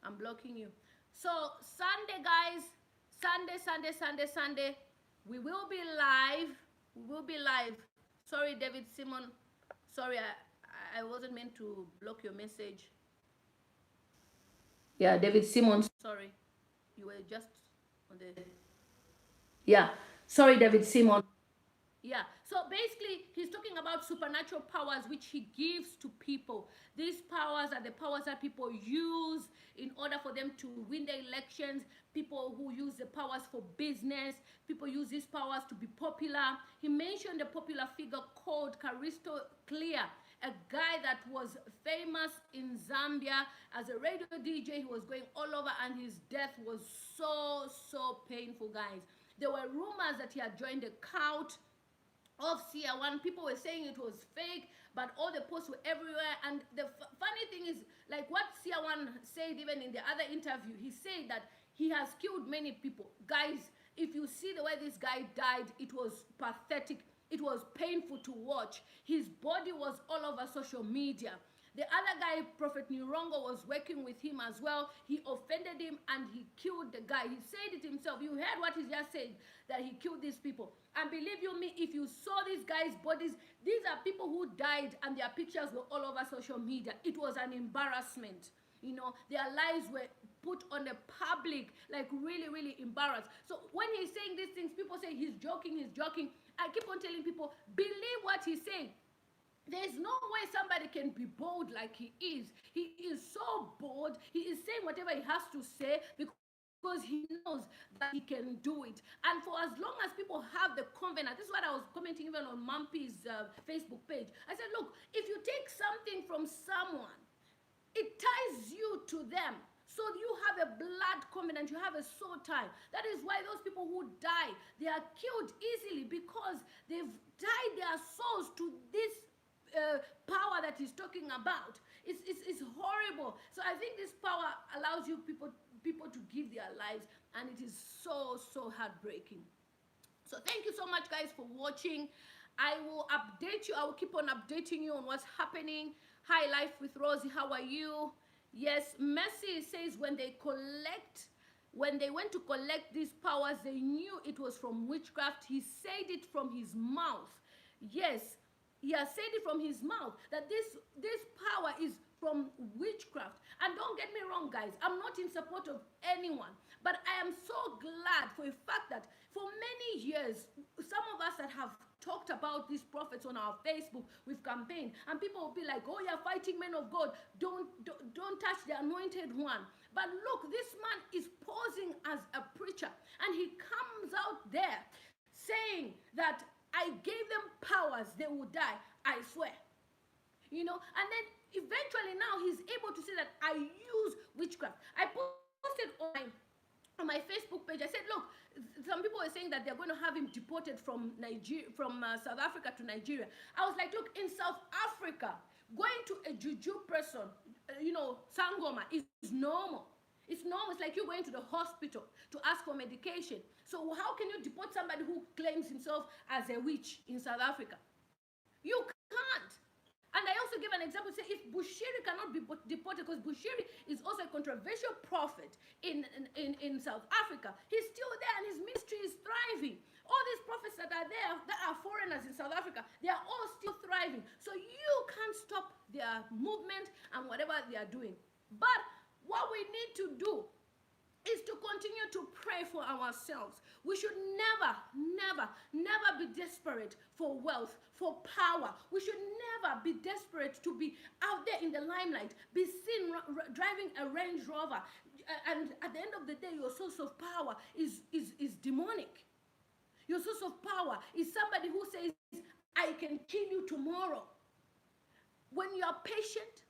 I'm blocking you. So Sunday, guys, Sunday, we will be live. We will be live. Sorry, David Simon. Sorry, I wasn't meant to block your message. Yeah, David Simon. Sorry, you were just on the. Yeah, sorry, David Simon. Yeah, so basically he's talking about supernatural powers which he gives to people. These powers are the powers that people use in order for them to win the elections. People who use the powers for business. People use these powers to be popular. He mentioned a popular figure called Caristo Clear, a guy that was famous in Zambia as a radio DJ. He was going all over, and his death was so painful, guys. There were rumors that he had joined a cult of Seer One. People were saying it was fake, but all the posts were everywhere. And the funny thing is, like what Seer One said even in the other interview, he said that he has killed many people. Guys, if you see the way this guy died, it was pathetic. It was painful to watch. His body was all over social media. The other guy, Prophet Nirongo, was working with him as well. He offended him and he killed the guy. He said it himself. You heard what he just said, that he killed these people. And believe you me, if you saw these guys' bodies, these are people who died and their pictures were all over social media. It was an embarrassment. You know, their lives were put on the public, like really embarrassed. So when he's saying these things, people say he's joking. I keep on telling people, believe what he's saying. There's no way somebody can be bold like he is. He is so bold. He is saying whatever he has to say because he knows that he can do it. And for as long as people have the covenant, this is what I was commenting even on Mampi's Facebook page. I said, look, if you take something from someone, it ties you to them. So you have a blood covenant, you have a soul tie. That is why those people who die, they are killed easily because they've tied their souls to this power that he's talking about. It's horrible. So I think this power allows you people to give their lives, and it is so heartbreaking. So thank you so much, guys, for watching. I will update you. I will keep on updating you on what's happening. Hi, Life with Rosie. How are you? Yes, Mercy says when they went to collect these powers, they knew it was from witchcraft. He said it from his mouth. Yes, he has said it from his mouth that this power is from witchcraft. And don't get me wrong, guys, I'm not in support of anyone, but I am so glad for a fact that for many years, some of us that have talked about these prophets on our Facebook, we've campaigned, and people will be like, oh, you're fighting men of God, don't touch the anointed one. But look, this man is posing as a preacher, and he comes out there saying that I gave them powers, they will die, I swear. You know, and then eventually now he's able to say that I use witchcraft. I posted on my Facebook page. I said, look, some people were saying that they're going to have him deported from South Africa to Nigeria. I was like, look, in South Africa, going to a juju person, sangoma, is normal. It's normal. It's like you going to the hospital to ask for medication. So how can you deport somebody who claims himself as a witch in South Africa? You can't. And I also give an example, say if Bushiri cannot be deported, because Bushiri is also a controversial prophet in South Africa, he's still there and his ministry is thriving. All these prophets that are there, that are foreigners in South Africa, they are all still thriving. So you can't stop their movement and whatever they are doing. But what we need to do is to continue to pray for ourselves. We should never, never, never be desperate for wealth, for power. We should never be desperate to be out there in the limelight, be seen driving a Range Rover, and at the end of the day, your source of power is demonic. Your source of power is somebody who says, I can kill you tomorrow. When you are patient,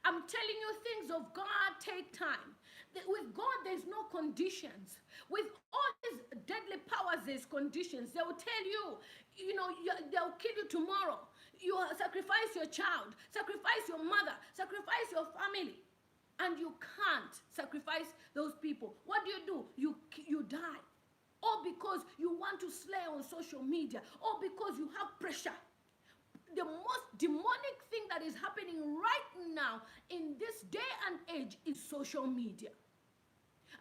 I'm telling you, things of God take time. With God, there's no conditions. With all these deadly powers, there's conditions. They will tell you, they'll kill you tomorrow. You sacrifice your child, sacrifice your mother, sacrifice your family. And you can't sacrifice those people. What do? You die. Or because you want to slay on social media. Or because you have pressure. The most demonic thing that is happening right now in this day and age is social media.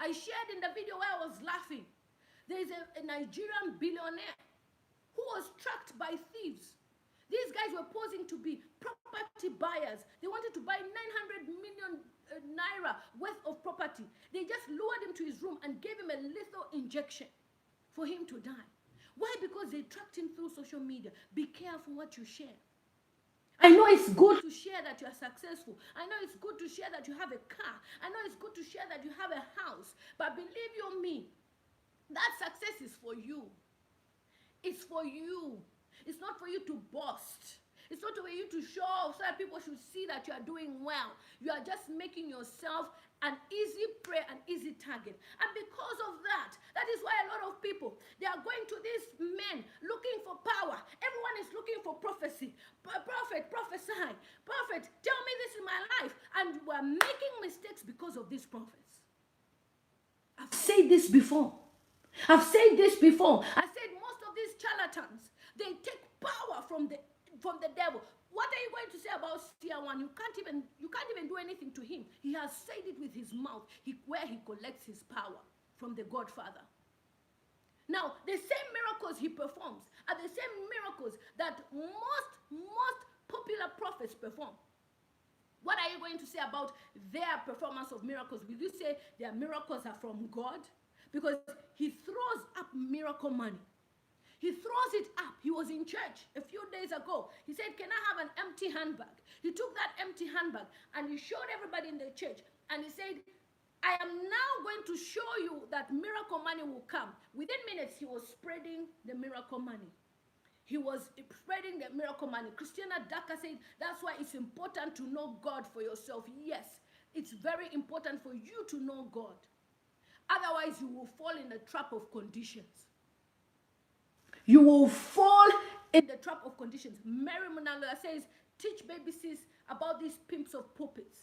I shared in the video where I was laughing. There is a Nigerian billionaire who was tracked by thieves. These guys were posing to be property buyers. They wanted to buy 900 million naira worth of property. They just lured him to his room and gave him a lethal injection for him to die. Why? Because they tracked him through social media. Be careful what you share. I know it's good to share that you are successful. I know it's good to share that you have a car. I know it's good to share that you have a house. But believe you me, that success is for you. It's for you. It's not for you to boast. It's not for you to show off so that people should see that you are doing well. You are just making yourself an easy prey, an easy target. And because of that, that is why a lot of people, they are going to these men looking for power. Everyone is looking for prophecy. Prophet, prophesy. Prophet, tell me this in my life. And we're making mistakes because of these prophets. I've said this before. I said most of these charlatans, they take power from the devil. What are you going to say about Seer 1? You can't even do anything to him. He has said it with his mouth, where he collects his power from the Godfather. Now, the same miracles he performs are the same miracles that most popular prophets perform. What are you going to say about their performance of miracles? Will you say their miracles are from God? Because he throws up miracle money. He throws it up. He was in church a few days ago. He said, can I have an empty handbag? He took that empty handbag and he showed everybody in the church. And he said, I am now going to show you that miracle money will come. Within minutes, he was spreading the miracle money. He was spreading the miracle money. Christina Daka said, that's why it's important to know God for yourself. Yes, it's very important for you to know God. Otherwise, you will fall in the trap of conditions. You will fall in the trap of conditions. Mary Munanga says, teach babies about these pimps of pulpits.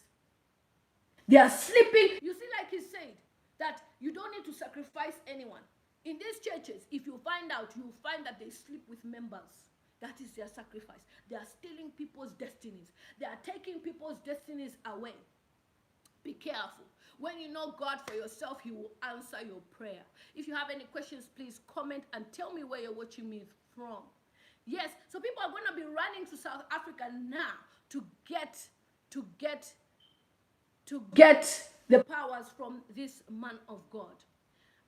They are sleeping. You see, like he said, that you don't need to sacrifice anyone. In these churches, if you find out, you will find that they sleep with members. That is their sacrifice. They are stealing people's destinies. They are taking people's destinies away. Be careful. When you know God for yourself, he will answer your prayer. If you have any questions, please comment and tell me where you're watching me from. Yes, so people are going to be running to South Africa now to get the powers from this man of God.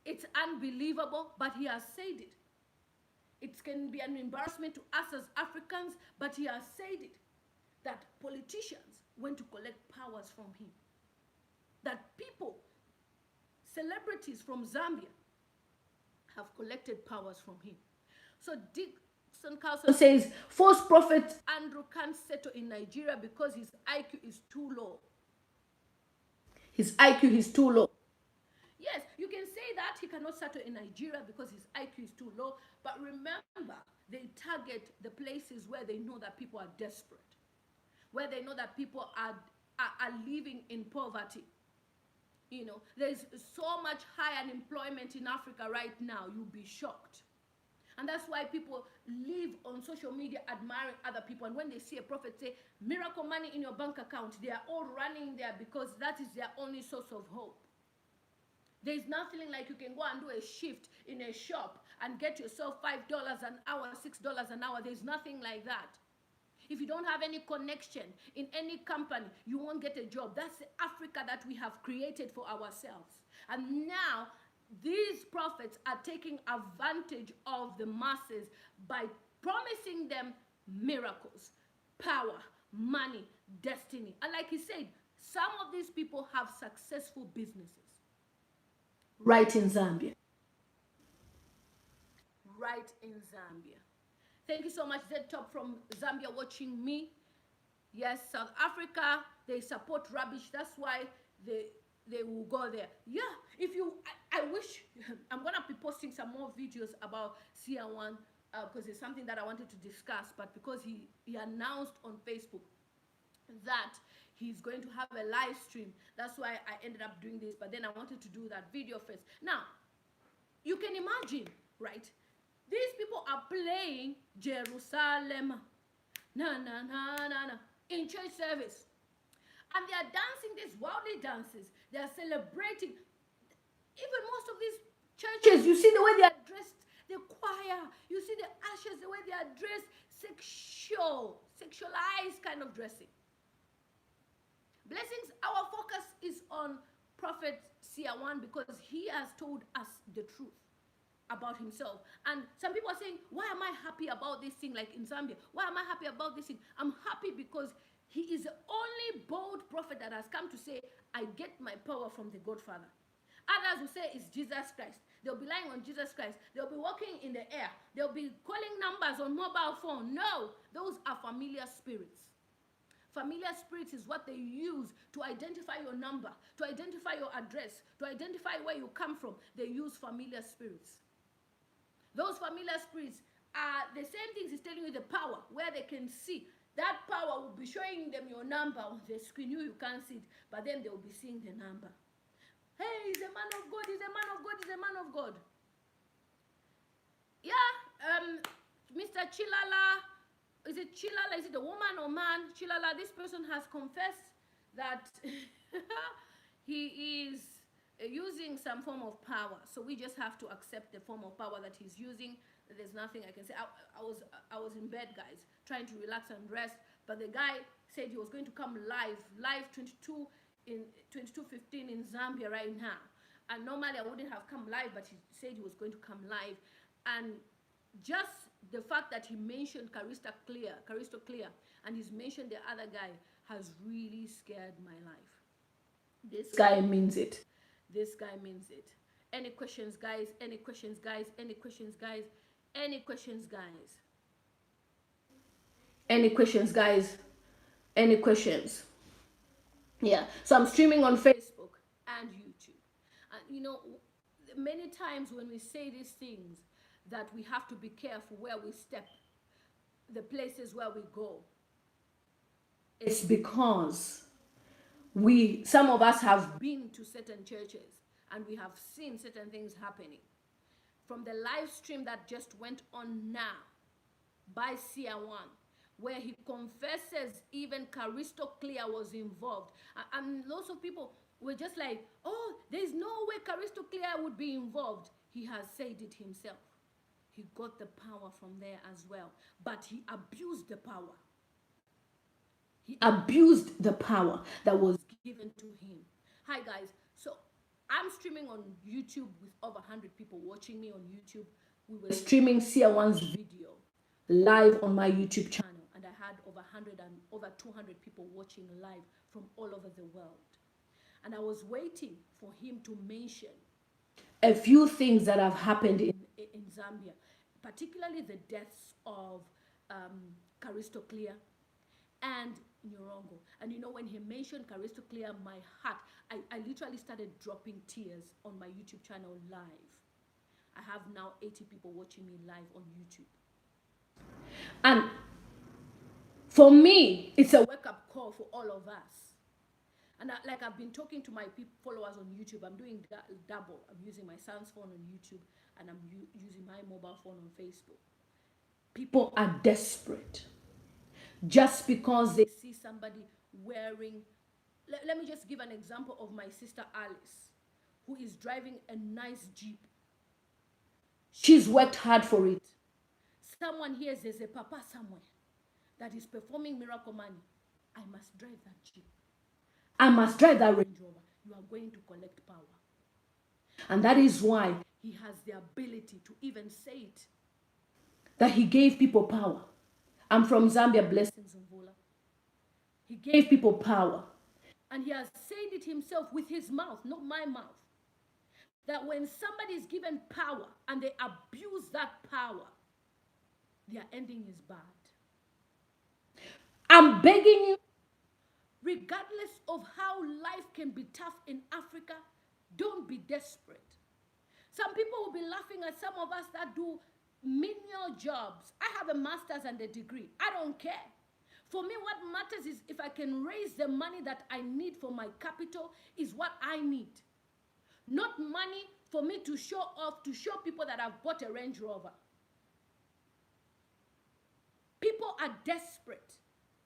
It's unbelievable, but he has said it. It can be an embarrassment to us as Africans, but he has said it, that politicians went to collect powers from him. That people, celebrities from Zambia, have collected powers from him. So Dixon Carlson says, false prophet Andrew can't settle in Nigeria because his IQ is too low. His IQ is too low. Yes, you can say that he cannot settle in Nigeria because his IQ is too low. But remember, they target the places where they know that people are desperate, where they know that people are living in poverty. You know, there's so much high unemployment in Africa right now, you'll be shocked. And that's why people live on social media admiring other people. And when they see a prophet say, miracle money in your bank account, they are all running there because that is their only source of hope. There's nothing like you can go and do a shift in a shop and get yourself $5 an hour, $6 an hour. There's nothing like that. If you don't have any connection in any company, you won't get a job. That's the Africa that we have created for ourselves. And now, these prophets are taking advantage of the masses by promising them miracles, power, money, destiny. And like he said, some of these people have successful businesses. Right in Zambia. Right in Zambia. Thank you so much, Z Top from Zambia, watching me. Yes, South Africa, they support rubbish. That's why they will go there. Yeah, if you, I wish, I'm going to be posting some more videos about Seer One because it's something that I wanted to discuss. But because he announced on Facebook that he's going to have a live stream, that's why I ended up doing this. But then I wanted to do that video first. Now, you can imagine, right? These people are playing Jerusalem, na na na na na, in church service. And they are dancing these worldly dances. They are celebrating. Even most of these churches, you see the way they are dressed, the choir, you see the ushers, the way they are dressed, sexualized kind of dressing. Blessings, our focus is on Prophet Seer One because he has told us the truth about himself. And some people are saying, why am I happy about this thing, like in Zambia? Why am I happy about this thing? I'm happy because he is the only bold prophet that has come to say, I get my power from the Godfather. Others will say it's Jesus Christ. They'll be lying on Jesus Christ. They'll be walking in the air. They'll be calling numbers on mobile phone. No, those are familiar spirits. Familiar spirits is what they use to identify your number, to identify your address, to identify where you come from. They use familiar spirits. Those familiar spirits are the same things he's telling you, the power, where they can see. That power will be showing them your number on the screen. You can't see it, but then they will be seeing the number. Hey, he's a man of God, he's a man of God, he's a man of God. Yeah, Mr. Chilala, is it Chilala? Is it a woman or man? Chilala, this person has confessed that he is using some form of power. So we just have to accept the form of power that he's using. There's nothing I can say. I was in bed, guys, trying to relax and rest. But the guy said he was going to come live 22 in 22:15 in Zambia right now. And normally I wouldn't have come live, but he said he was going to come live. And just the fact that he mentioned Caristo Clear, and he's mentioned the other guy has really scared my life. This guy means it. This guy means it. Any questions, guys? Any questions, guys? Any questions, guys? Any questions, guys? Any questions, guys? Any questions? Yeah. So I'm streaming on Facebook and YouTube. And you know, many times when we say these things, that we have to be careful where we step, the places where we go. It's because some of us have been to certain churches and we have seen certain things happening. From the live stream that just went on now by Seer One, where he confesses even Caristo Clear was involved. And lots of people were just like, oh, there's no way Caristo Clear would be involved. He has said it himself. He got the power from there as well. But he abused the power. He abused the power that was given to him. Hi, guys. So I'm streaming on YouTube with over 100 people watching me on YouTube. We were streaming Seer One's video live on my YouTube channel. And I had over 100 and over 200 people watching live from all over the world. And I was waiting for him to mention a few things that have happened in Zambia, particularly the deaths of Caristo Clear and Nyorongo. And you know, when he mentioned Karisto Clear, my heart, I literally started dropping tears on my YouTube channel live. I have now 80 people watching me live on YouTube. And for me, it's a wake-up call for all of us. And like I've been talking to my followers on YouTube, I'm doing double. I'm using my son's phone on YouTube, and I'm using my mobile phone on Facebook. People are desperate just because they see somebody wearing. Let me just give an example of my sister Alice, who is driving a nice Jeep. She's worked hard for it. Someone hears there's a papa somewhere that is performing miracle money. I must drive that Jeep. I must drive that Range Rover. You are going to collect power. And that is why he has the ability to even say it, that he gave people power. I'm from Zambia, blessings Mvula. He gave people power. And he has said it himself with his mouth, not my mouth, that when somebody is given power and they abuse that power, their ending is bad. I'm begging you, regardless of how life can be tough in Africa, don't be desperate. Some people will be laughing at some of us that do menial jobs. I have a master's and a degree. I don't care. For me, what matters is if I can raise the money that I need for my capital is what I need. Not money for me to show off, to show people that I've bought a Range Rover. People are desperate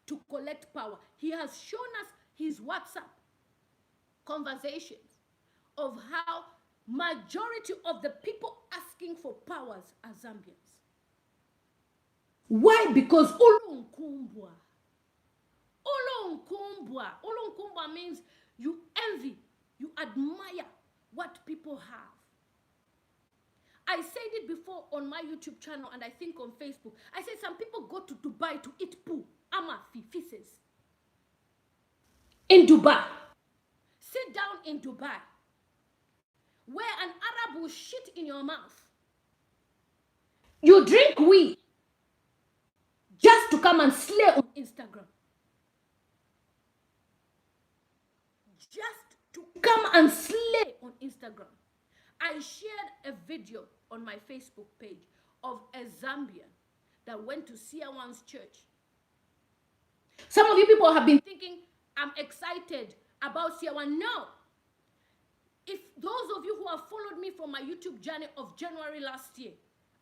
to collect power. He has shown us his WhatsApp conversations of how majority of the people asking for powers are Zambians. Why? Because Ulunkumbwa. Ulunkumbwa. Ulunkumbwa means you envy, you admire what people have. I said it before on my YouTube channel and I think on Facebook. I said some people go to Dubai to eat poo, ama feces. In Dubai. Sit down in Dubai, where an Arab will shit in your mouth. You drink weed just to come and slay on Instagram. Just to come and slay on Instagram. I shared a video on my Facebook page of a Zambian that went to Seer one's church. Some of you people have been thinking, I'm excited about Seer one. No. If those of you who have followed me from my YouTube journey of January last year,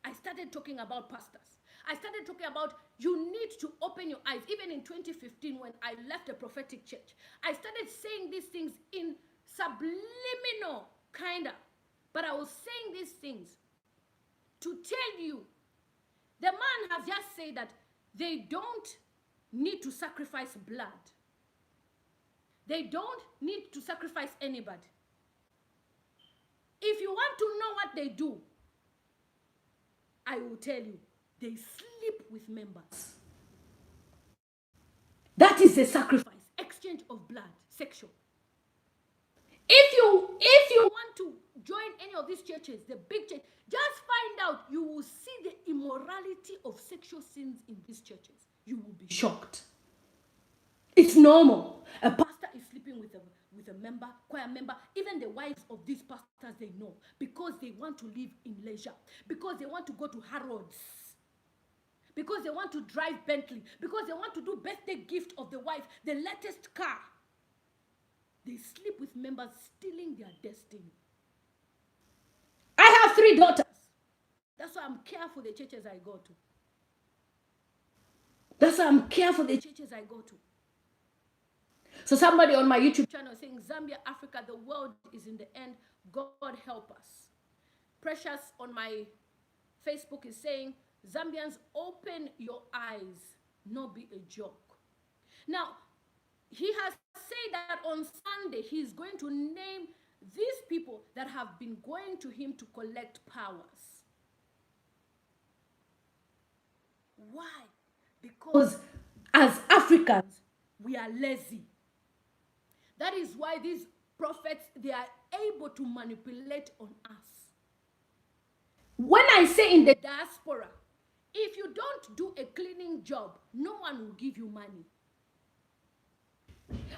I started talking about pastors. I started talking about you need to open your eyes. Even in 2015 when I left a prophetic church, I started saying these things in subliminal kind of. But I was saying these things to tell you, the man has just said that they don't need to sacrifice blood. They don't need to sacrifice anybody. If you want to know what they do, I will tell you, they sleep with members. That is a sacrifice, exchange of blood, sexual. If you want to join any of these churches, the big church, just find out, you will see the immorality of sexual sins in these churches. You will be shocked. It's normal. A pastor is sleeping with a member, choir member, even the wives of these pastors they know, because they want to live in leisure, because they want to go to Harrods, because they want to drive Bentley, because they want to do birthday gift of the wife, the latest car. They sleep with members, stealing their destiny. I have 3 daughters. That's why I'm careful the churches I go to. That's why I'm careful the churches I go to. So somebody on my YouTube channel is saying, Zambia, Africa, the world is in the end. God help us. Precious on my Facebook is saying, Zambians, open your eyes, not be a joke. Now, he has said that on Sunday, he's going to name these people that have been going to him to collect powers. Why? Because as Africans, we are lazy. That is why these prophets, they are able to manipulate on us. When I say in the diaspora, if you don't do a cleaning job, no one will give you money.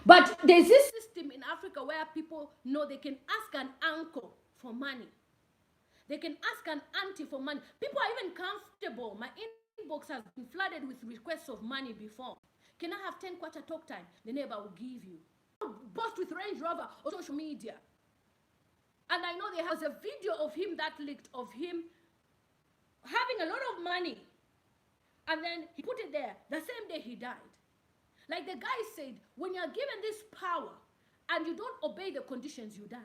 But there's this system in Africa where people know they can ask an uncle for money. They can ask an auntie for money. People are even comfortable. My inbox has been flooded with requests of money before. Can I have 10 kwacha talk time? The neighbor will give you. Boast with Range Rover or social media. And I know there was a video of him that leaked of him having a lot of money. And then he put it there the same day he died. Like the guy said, when you're given this power and you don't obey the conditions, you die.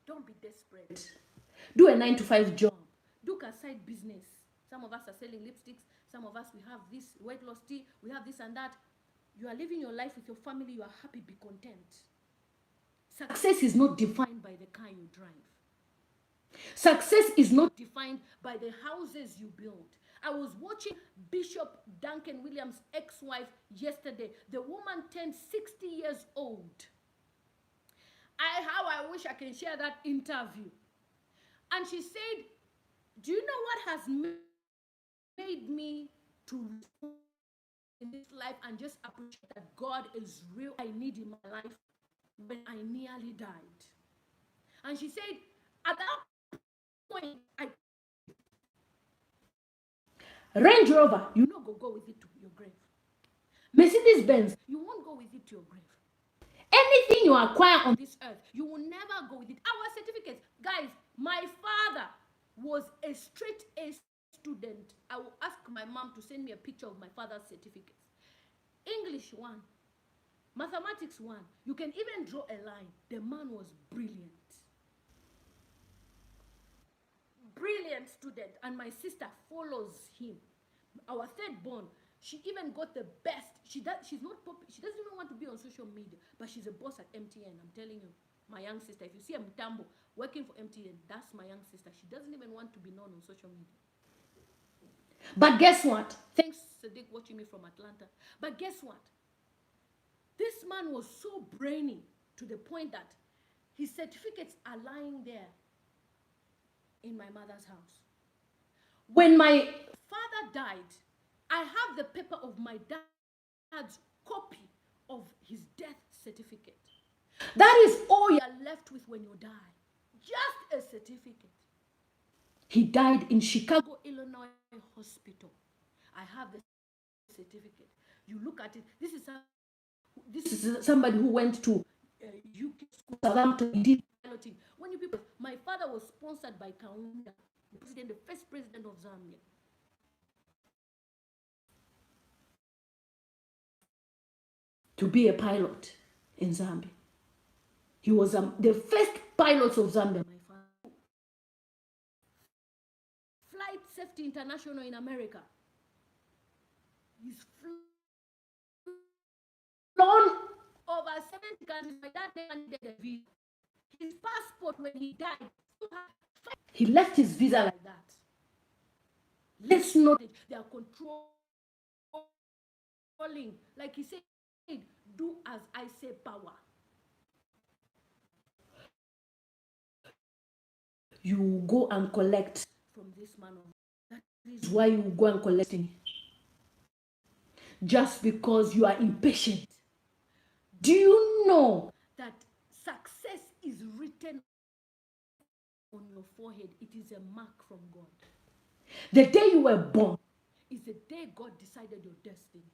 Don't be desperate. Do a 9-to-5 job. Do a side business. Some of us are selling lipsticks. Some of us, we have this weight loss tea. We have this and that. You are living your life with your family. You are happy. Be content. Success is not defined by the car you drive. Success is not defined by the houses you build. I was watching Bishop Duncan Williams' ex-wife yesterday. The woman turned 60 years old. How I wish I can share that interview. And she said, do you know what has made me to in this life and just appreciate that God is real I need in my life when I nearly died? And she said, at that point, Range Rover, you no go with it to your grave. Mercedes Benz, you won't go with it to your grave. Anything you acquire on this earth, you will never go with it. Our certificates, guys, my father was a straight A student. I will ask my mom to send me a picture of my father's certificates. English 1, mathematics 1. You can even draw a line. The man was brilliant. Brilliant student, and my sister follows him. Our third born, she even got the best. She's not she doesn't even want to be on social media, but she's a boss at MTN. I'm telling you, my young sister. If you see a Mtambo working for MTN, that's my young sister. She doesn't even want to be known on social media. But guess what? Thanks, Sadiq, watching me from Atlanta. But guess what? This man was so brainy to the point that his certificates are lying there in my mother's house. When my father died, I have the paper of my dad's copy of his death certificate. That is all you're left with when you die. Just a certificate. He died in Chicago, Illinois hospital. I have the certificate. You look at it. This is somebody who went to UK school, Southampton. He did piloting. When you people, my father was sponsored by Kaunda, the first president of Zambia. To be a pilot in Zambia. He was the first pilot of Zambia, my father. Flight Safety International in America. He's flown over 70 countries. My dad never needed a visa. His passport, when he died, he left his visa like that. Let's not, they are controlling. Like he said, do as I say, power. You go and collect from this man. That is why you go and collect him. Just because you are impatient. Do you know that success is written on your forehead? It is a mark from God. The day you were born is the day God decided your destiny.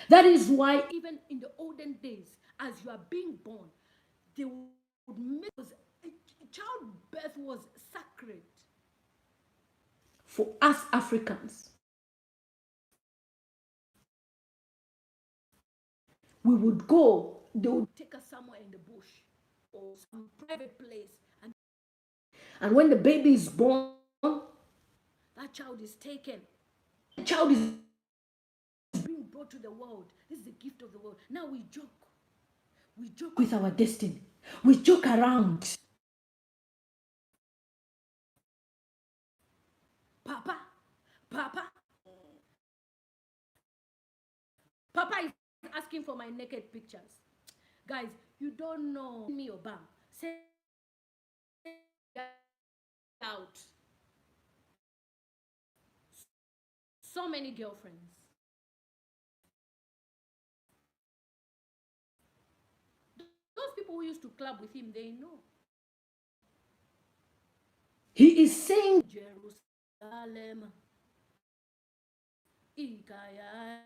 That is why even in the olden days, as you are being born, they would make childbirth was sacred for us Africans. We would go, they would take us somewhere in the bush or some private place, and when the baby is born, that child is taken. The child is being brought to the world. This is the gift of the world. Now we joke. We joke with our destiny. We joke around. Papa is asking for my naked pictures. Guys, you don't know me or bam. Say out. So many girlfriends. people who used to club with him, they know. He is saying Jerusalem. Ikaya.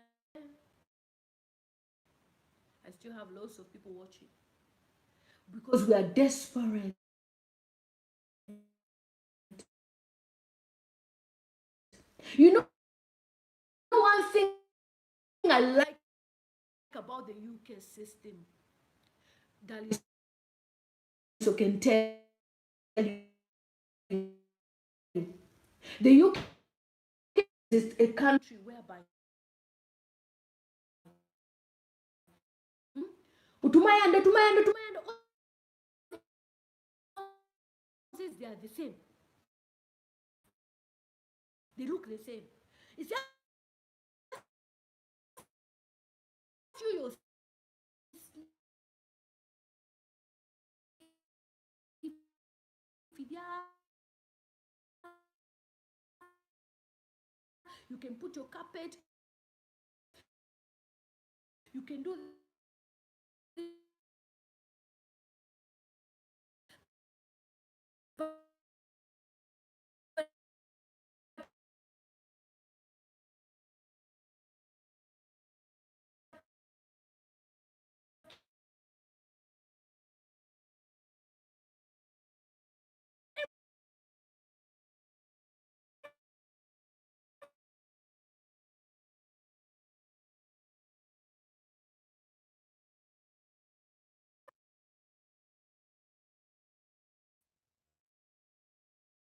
I still have lots of people watching because we are desperate. You know, one thing I like about the UK system, that so can tell you, the UK is a country whereby tumayanda, they are the same. They look the same. It's just you you can put your carpet, you can do